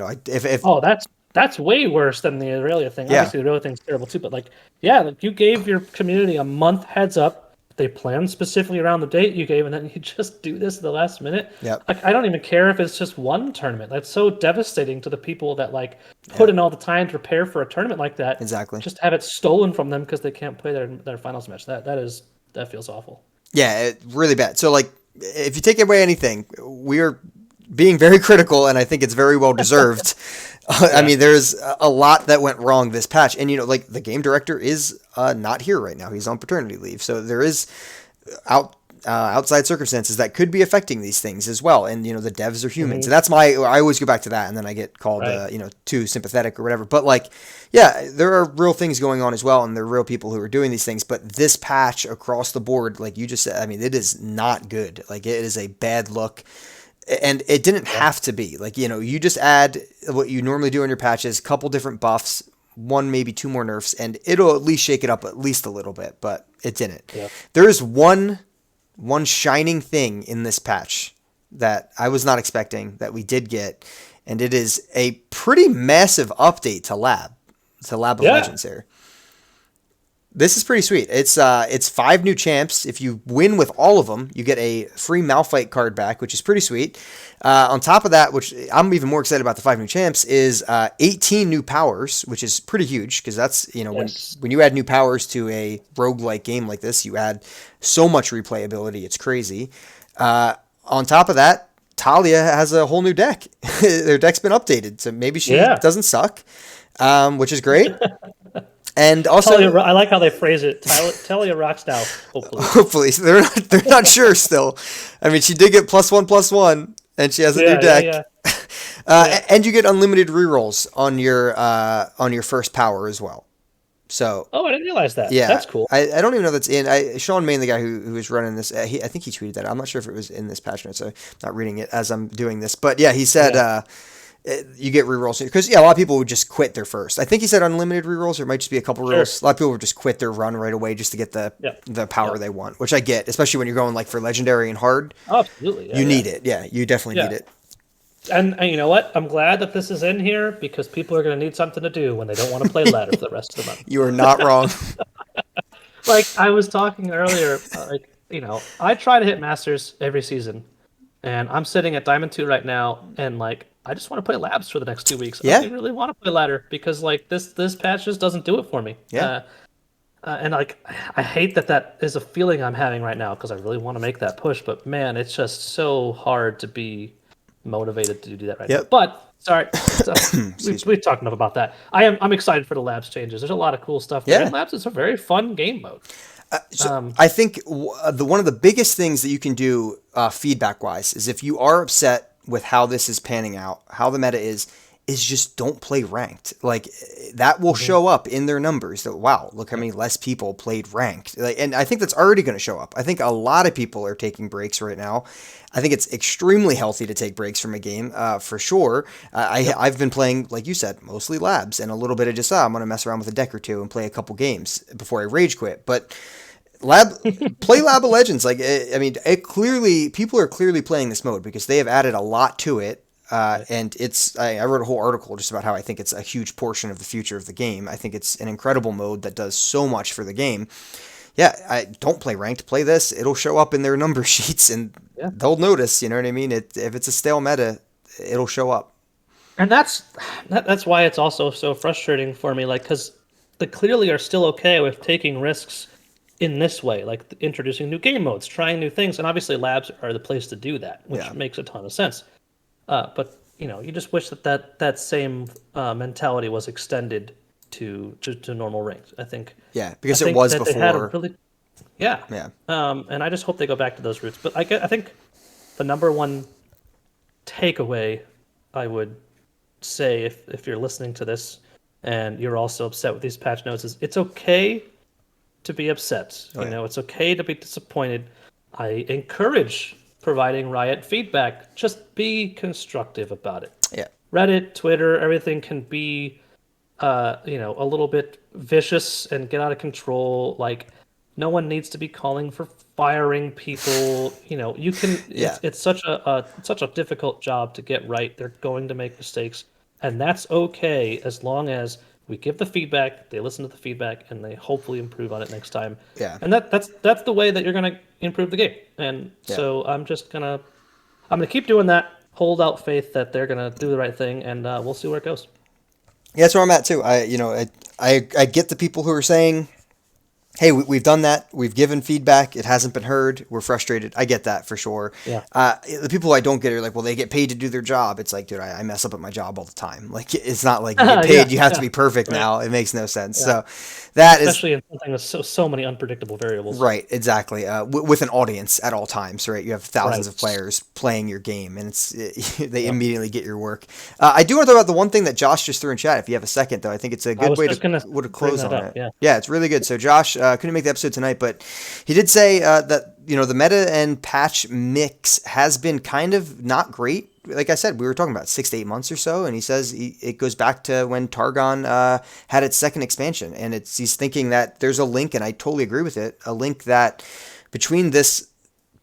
that's way worse than the Aurelia thing. Obviously, the Aurelia thing's terrible too. But you gave your community a month heads up. They planned specifically around the date you gave, and then you just do this at the last minute. Yep. I don't even care if it's just one tournament. That's so devastating to the people that put in all the time to prepare for a tournament like that. Exactly. Just have it stolen from them because they can't play their finals match. That feels awful. Yeah, really bad. So if you take away anything, we are being very critical, and I think it's very well deserved. I mean, there's a lot that went wrong this patch, and the game director is not here right now. He's on paternity leave, so there is outside circumstances that could be affecting these things as well. And the devs are humans, and that's I always go back to that, and then I get called too sympathetic or whatever. But there are real things going on as well, and there are real people who are doing these things. But this patch across the board, like you just said, I mean, it is not good. It is a bad look. And it didn't have to be. You just add what you normally do in your patches, couple different buffs, one, maybe two more nerfs, and it'll at least shake it up at least a little bit, but it didn't. Yeah. There is one shining thing in this patch that I was not expecting that we did get, and it is a pretty massive update to Lab of Legends here. This is pretty sweet. It's 5 new champs. If you win with all of them, you get a free Malphite card back, which is pretty sweet. On top of that, which I'm even more excited about the 5 new champs, is 18 new powers, which is pretty huge because that's, when you add new powers to a roguelike game like this, you add so much replayability. It's crazy. On top of that, Talia has a whole new deck. Their deck's been updated, so maybe she doesn't suck, which is great. And also, I like how they phrase it. Talia rocks now. Hopefully, so they're not sure still. I mean, she did get +1/+1, and she has a new deck. And you get unlimited rerolls on your first power as well. So. Oh, I didn't realize that. Yeah, that's cool. I don't even know that's in. Sean Main, the guy who was running this, I think he tweeted that. I'm not sure if it was in this patch notes. So I'm not reading it as I'm doing this, but yeah, he said. You get rerolls because a lot of people would just quit their first. I think he said unlimited rerolls, or it might just be a couple rerolls. A lot of people would just quit their run right away just to get the power they want, which I get, especially when you're going for legendary and hard. Oh, absolutely, you need it. Yeah, you definitely need it. And you know what? I'm glad that this is in here because people are going to need something to do when they don't want to play ladder for the rest of the month. You are not wrong. I was talking earlier, I try to hit Masters every season, and I'm sitting at Diamond 2 right now, and like I just want to play labs for the next 2 weeks. I Yeah, don't really want to play ladder because like this patch just doesn't do it for me. yeah. And like I hate that is a feeling I'm having right now because I really want to make that push, but man, it's just so hard to be motivated to do that right now. Yep. But sorry, so Excuse me. we've talked enough about that. I'm excited for the labs changes. There's a lot of cool stuff there, Yeah. and labs is a very fun game mode. I think one of the biggest things that you can do feedback wise is if you are upset with how this is panning out, how the meta is just don't play ranked. Like that will show up in their numbers that wow, look how many less people played ranked. Like, and I think that's already going to show up. I think a lot of people are taking breaks right now. I think it's extremely healthy to take breaks from a game, for sure. I've been playing, like you said, mostly labs and a little bit of just, I'm going to mess around with a deck or two and play a couple games before I rage quit. But play Lab of Legends. Like, I mean, people are clearly playing this mode because they have added a lot to it. And I wrote a whole article just about how I think it's a huge portion of the future of the game. I think it's an incredible mode that does so much for the game. Yeah, I don't play ranked. Play this; it'll show up in their number sheets, and they'll notice. You know what I mean? If it's a stale meta, it'll show up. And that's why it's also so frustrating for me, like because they clearly are still okay with taking risks in this way, like introducing new game modes, trying new things, and obviously labs are the place to do that, which makes a ton of sense. But you just wish that same mentality was extended to normal ranks. I think. Yeah, because I it think was that before. They had a really, yeah. Yeah. And I just hope they go back to those roots. But I think the number one takeaway I would say if you're listening to this and you're also upset with these patch notes is it's okay to be upset. It's okay to be disappointed. I encourage providing Riot feedback. Just be constructive about it. Yeah. Reddit, Twitter, everything can be, a little bit vicious and get out of control. Like, no one needs to be calling for firing people. You can. Yeah. It's such a difficult job to get right. They're going to make mistakes, and that's okay as long as we give the feedback, they listen to the feedback, and they hopefully improve on it next time. Yeah. And that's the way that you're gonna improve the game. And so I'm gonna keep doing that. Hold out faith that they're gonna do the right thing, and we'll see where it goes. Yeah, that's where I'm at too. I get the people who are saying, hey, we've done that. We've given feedback. It hasn't been heard. We're frustrated. I get that for sure. Yeah. The people I don't get are like, well, they get paid to do their job. It's like, dude, I mess up at my job all the time. Like, it's not like you get paid. You have to be perfect now. It makes no sense. Yeah. So that especially in something with so many unpredictable variables. Right, exactly. With an audience at all times, right? You have thousands of players playing your game, and they immediately get your work. I do want to talk about the one thing that Josh just threw in chat. If you have a second, though, I think it's a good way to close on it. Yeah, it's really good. So Josh couldn't make the episode tonight, but he did say that the meta and patch mix has been kind of not great. Like I said, we were talking about 6 to 8 months or so, and he says it goes back to when Targon had its second expansion, and he's thinking that there's a link, and I totally agree with it, a link that between this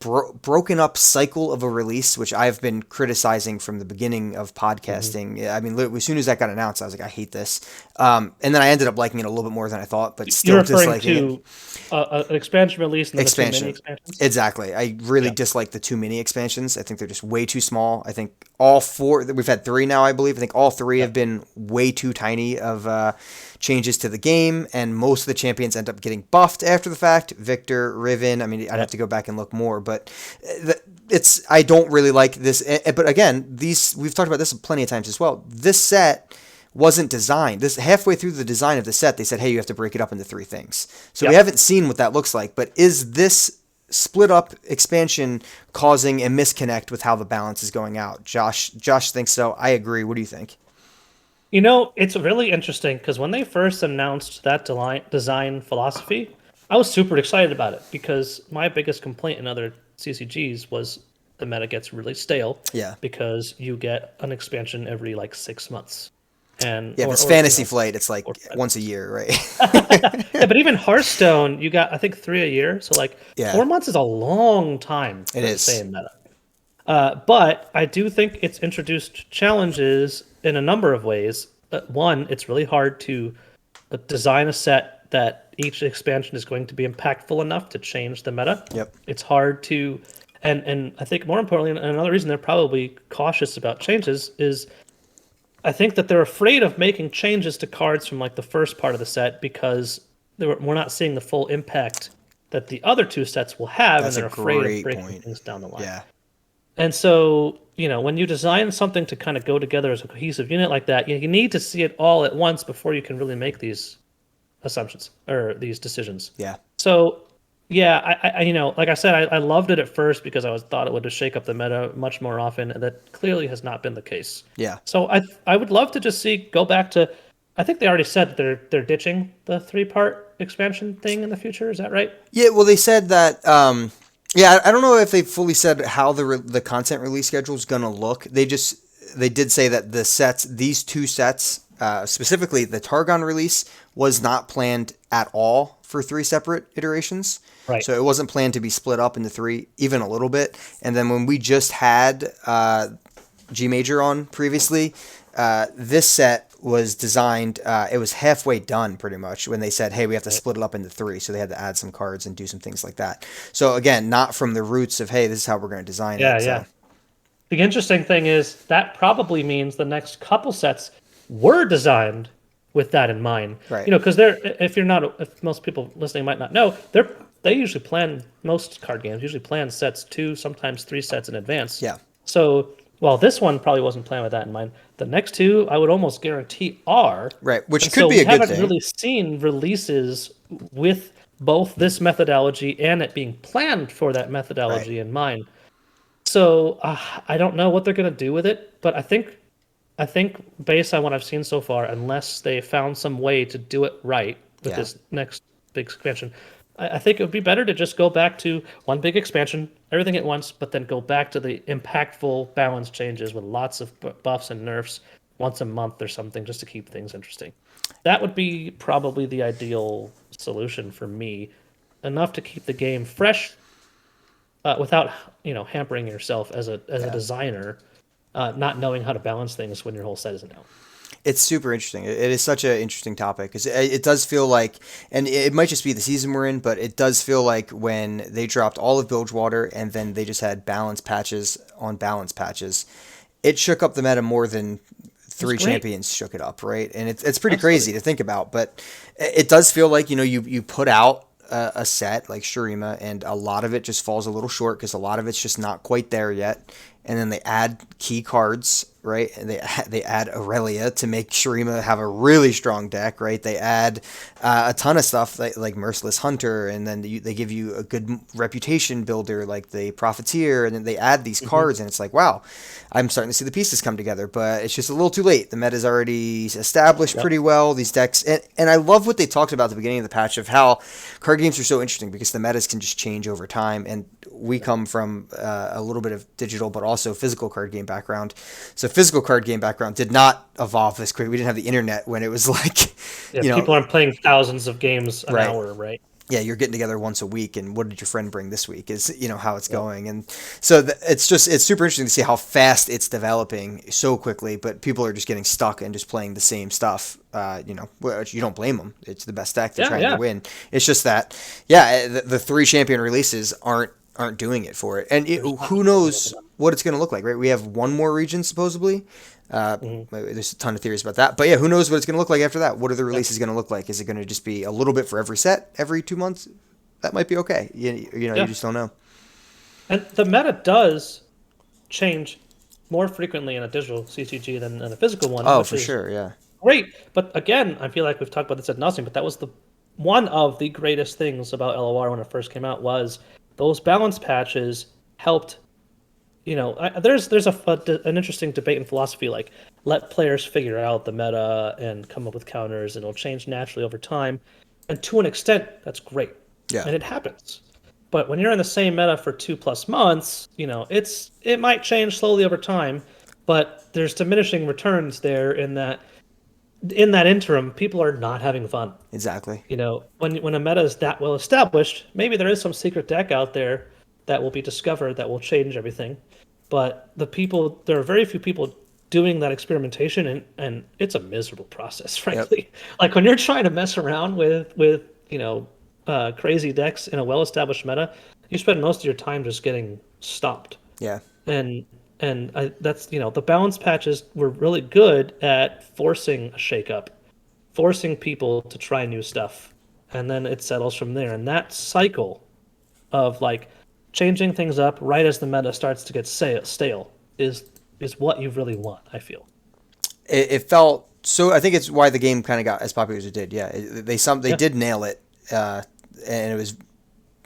broken up cycle of a release, which I've been criticizing from the beginning of podcasting. Mm-hmm. I mean, as soon as that got announced, I was like, I hate this. And then I ended up liking it a little bit more than I thought, but still disliking it. An expansion release and then the two mini expansions? Exactly. I really dislike the two mini expansions. I think they're just way too small. I think all four, we've had 3 now, I believe. I think all 3 have been way too tiny of changes to the game, and most of the champions end up getting buffed after the fact. Victor, Riven, I mean, I'd have to go back and look more, but I don't really like this. But again, we've talked about this plenty of times as well. This set wasn't designed. Halfway through the design of the set, they said, hey, you have to break it up into 3 things. So we haven't seen what that looks like, but is this split up expansion causing a misconnect with how the balance is going out? Josh thinks so. I agree. What do you think? It's really interesting because when they first announced that design philosophy, I was super excited about it because my biggest complaint in other CCGs was the meta gets really stale. Yeah. Because you get an expansion every 6 months. And if it's Fantasy Flight, it's once a year, right? Yeah, but even Hearthstone, you got I think 3 a year. So 4 months is a long time for the same meta. But I do think it's introduced challenges in a number of ways. One, it's really hard to design a set that each expansion is going to be impactful enough to change the meta. Yep. It's hard to, and I think more importantly, and another reason they're probably cautious about changes is I think that they're afraid of making changes to cards from like the first part of the set because we're not seeing the full impact that the other two sets will have, That's and a they're afraid of great breaking point. things down the line. Yeah. And so, when you design something to kind of go together as a cohesive unit like that, you need to see it all at once before you can really make these assumptions or these decisions. Yeah. So, yeah, like I said, I loved it at first because thought it would just shake up the meta much more often, and that clearly has not been the case. Yeah. So I would love to just go back to. I think they already said that they're ditching the 3-part expansion thing in the future. Is that right? Yeah. Well, they said that. Yeah, I don't know if they fully said how the content release schedule is going to look. They did say that these two sets, specifically the Targon release, was not planned at all for 3 separate iterations. Right. So it wasn't planned to be split up into 3, even a little bit. And then when we just had G Major on previously, this set was designed, it was halfway done pretty much when they said, hey, we have to split it up into 3. So they had to add some cards and do some things like that. So again, not from the roots of, hey, this is how we're going to design it. Yeah. So. The interesting thing is that probably means the next couple sets were designed with that in mind. Right. Because if most people listening might not know, they usually plan, most card games usually plan sets 2, sometimes 3 sets in advance. Yeah. So, well, this one probably wasn't planned with that in mind. The next 2, I would almost guarantee are. Right, which and could so be a good thing. we haven't really seen releases with both this methodology and it being planned for that methodology in mind. So I don't know what they're going to do with it, but I think based on what I've seen so far, unless they found some way to do it right with this next big expansion, I think it would be better to just go back to one big expansion, everything at once, but then go back to the impactful balance changes with lots of buffs and nerfs once a month or something, just to keep things interesting. That would be probably the ideal solution for me, enough to keep the game fresh, without hampering yourself as a designer, not knowing how to balance things when your whole set isn't out. It's super interesting. It is such an interesting topic because it does feel like, and it might just be the season we're in, but it does feel like when they dropped all of Bilgewater and then they just had balance patches on balance patches, it shook up the meta more than 3 champions shook it up, right? And it's pretty crazy to think about, but it does feel like you put out a set like Shurima, and a lot of it just falls a little short because a lot of it's just not quite there yet. And then they add key cards, right? And they add Aurelia to make Shurima have a really strong deck, right? They add a ton of stuff like Merciless Hunter, and then they give you a good reputation builder like the Profiteer, and then they add these cards, and it's like, wow, I'm starting to see the pieces come together, but it's just a little too late. The meta's already established pretty well, these decks, and I love what they talked about at the beginning of the patch of how card games are so interesting because the metas can just change over time, and we come from a little bit of digital but also physical card game background. So physical card game background did not evolve this quick. We didn't have the internet when it was like, people aren't playing thousands of games an hour, right? Yeah, you're getting together once a week, and what did your friend bring this week is, how it's going. And so it's super interesting to see how fast it's developing so quickly, but people are just getting stuck and just playing the same stuff. Which you don't blame them. It's the best deck. They're trying to win. It's just that, the 3 champion releases aren't doing it for it. And who knows what it's going to look like, right? We have one more region, supposedly. There's a ton of theories about that. But who knows what it's going to look like after that? What are the releases going to look like? Is it going to just be a little bit for every set every 2 months? That might be okay. You just don't know. And the meta does change more frequently in a digital CCG than in a physical one. Oh, for sure, yeah. Great. But again, I feel like we've talked about this at nauseam, but that was one of the greatest things about LOR when it first came out was those balance patches helped. There's an interesting debate in philosophy, like let players figure out the meta and come up with counters, and it'll change naturally over time. And to an extent, that's great. Yeah. And it happens. But when you're in the same meta for 2+ months, it might change slowly over time, but there's diminishing returns there in that interim, people are not having fun. Exactly. When a meta is that well established, maybe there is some secret deck out there that will be discovered that will change everything. But there are very few people doing that experimentation, and it's a miserable process, Yep. frankly. Like when you're trying to mess around with crazy decks in a well-established meta, you spend most of your time just getting stomped. Yeah. And that's the balance patches were really good at forcing a shakeup, forcing people to try new stuff, and then it settles from there. And that cycle of like changing things up right as the meta starts to get stale is what you really want, I feel. It felt so. I think it's why the game kind of got as popular as it did. Yeah, they Yeah. did nail it, and it was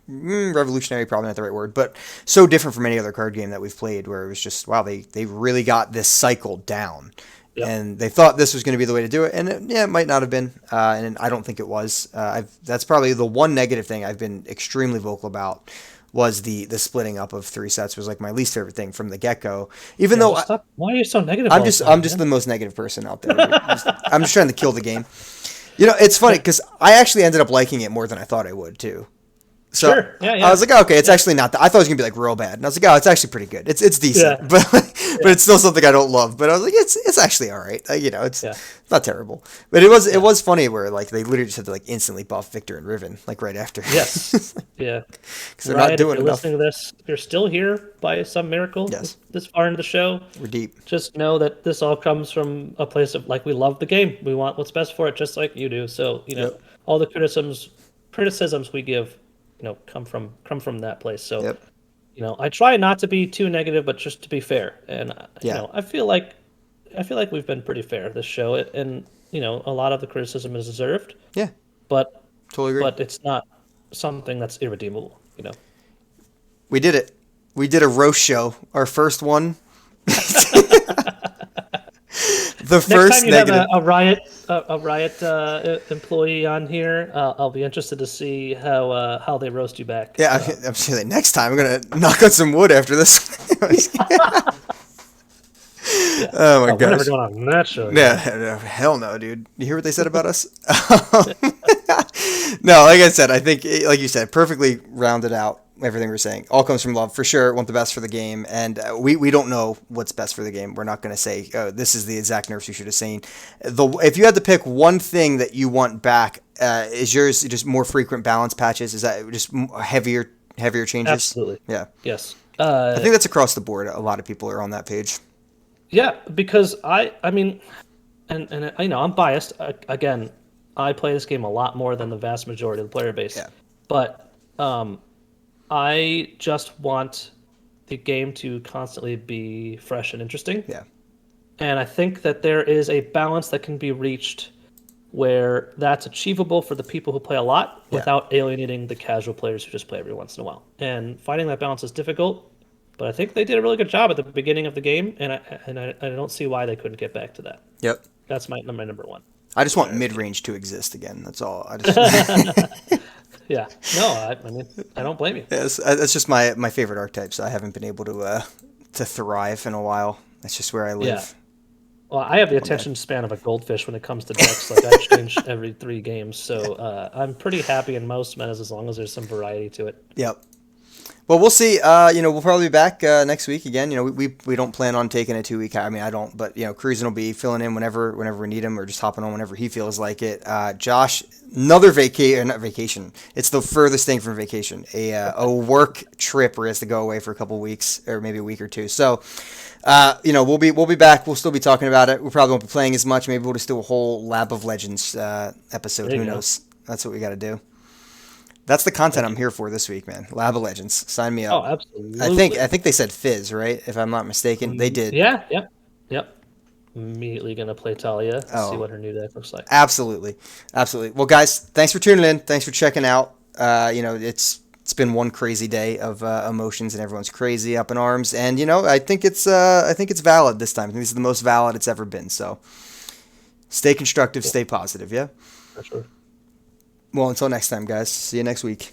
revolutionary. Probably not the right word, but so different from any other card game that we've played. Where it was just wow, they really got this cycle down, Yep. and they thought this was going to be the way to do it. And it might not have been, and I don't think it was. That's probably the one negative thing I've been extremely vocal about. Was the splitting up of 3 sets was like my least favorite thing from the get go. Even Yeah, though just stop. Why are you so negative I'm all the just time, I'm just man? the most negative person out there. I'm just trying to kill the game. You know, it's funny because I actually ended up liking it more than I thought I would too. So Sure. Yeah, I yeah. was like, oh, okay, it's actually not that. I thought it was gonna be like real bad, and I was like, oh, it's actually pretty good. It's decent, Yeah. but it's still something I don't love. But I was like, it's actually all right. You know, it's Yeah. not terrible. But it was funny where like they literally just had to like instantly buff Victor and Riven like right after. Yes. Yeah. Because they're Ryan, not if doing you're enough. listening to this, if you're still here by some miracle Yes, this far into the show, we're deep. just know that this all comes from a place of like we love the game. We want what's best for it, just like you do. So Yep. all the criticisms we give, come from that place. So Yep. I try not to be too negative, but just to be fair. And Yeah. I feel like we've been pretty fair this show, and a lot of the criticism is deserved, Yeah. but Totally agree. it's not something that's irredeemable. We did it. We did a roast show. Our first one. The Next first time you negative. have a riot employee on here, I'll be interested to see how they roast you back. Yeah, I'm saying next time I'm gonna knock on some wood after this. Yeah. Oh my We're never gosh. going on that show. Yeah, no, hell no, dude. You hear what they said about us? No, like I said, I think, like you said, perfectly rounded out everything we're saying. All comes from love, for sure. Want the best for the game, and we don't know what's best for the game. We're not going to say, oh, this is the exact nerfs you should have seen. If you had to pick one thing that you want back, is yours just more frequent balance patches? Is that just heavier changes? Absolutely. Yeah. Yes. I think that's across the board. A lot of people are on that page. Yeah, because I mean, and I'm biased. Again, I play this game a lot more than the vast majority of the player base. Yeah. But I just want the game to constantly be fresh and interesting. Yeah. And I think that there is a balance that can be reached where that's achievable for the people who play a lot Yeah. without alienating the casual players who just play every once in a while. And finding that balance is difficult, but I think they did a really good job at the beginning of the game, and I don't see why they couldn't get back to that. Yep. That's my number one. I just want mid range to exist again. That's all. I just. Yeah. No, I mean, I don't blame you. Yes, that's just my favorite archetype. So I haven't been able to thrive in a while. That's just where I live. Yeah. Well, I have the attention span of a goldfish when it comes to decks. Like I change every 3 games, so I'm pretty happy in most metas as long as there's some variety to it. Yep. Well, we'll see. We'll probably be back next week again. We don't plan on taking a 2 week. I mean, I don't, but Cruisin will be filling in whenever we need him, or just hopping on whenever he feels like it. Josh, another not vacation. It's the furthest thing from vacation. A work trip where he has to go away for a couple weeks, or maybe a week or two. So, we'll be back. We'll still be talking about it. We probably won't be playing as much. Maybe we'll just do a whole Lab of Legends episode. There Who you go. knows? That's what we got to do. That's the content I'm here for this week, man. Lab of Legends. Sign me up. Oh, absolutely. I think they said Fizz, right? If I'm not mistaken. They did. Yeah, yep. Immediately gonna play Talia to Oh. see what her new deck looks like. Absolutely. Well, guys, thanks for tuning in. Thanks for checking out. It's been one crazy day of emotions, and everyone's crazy up in arms. And I think it's valid this time. I think this is the most valid it's ever been. So stay constructive, stay positive. Yeah. For sure. Well, until next time, guys. See you next week.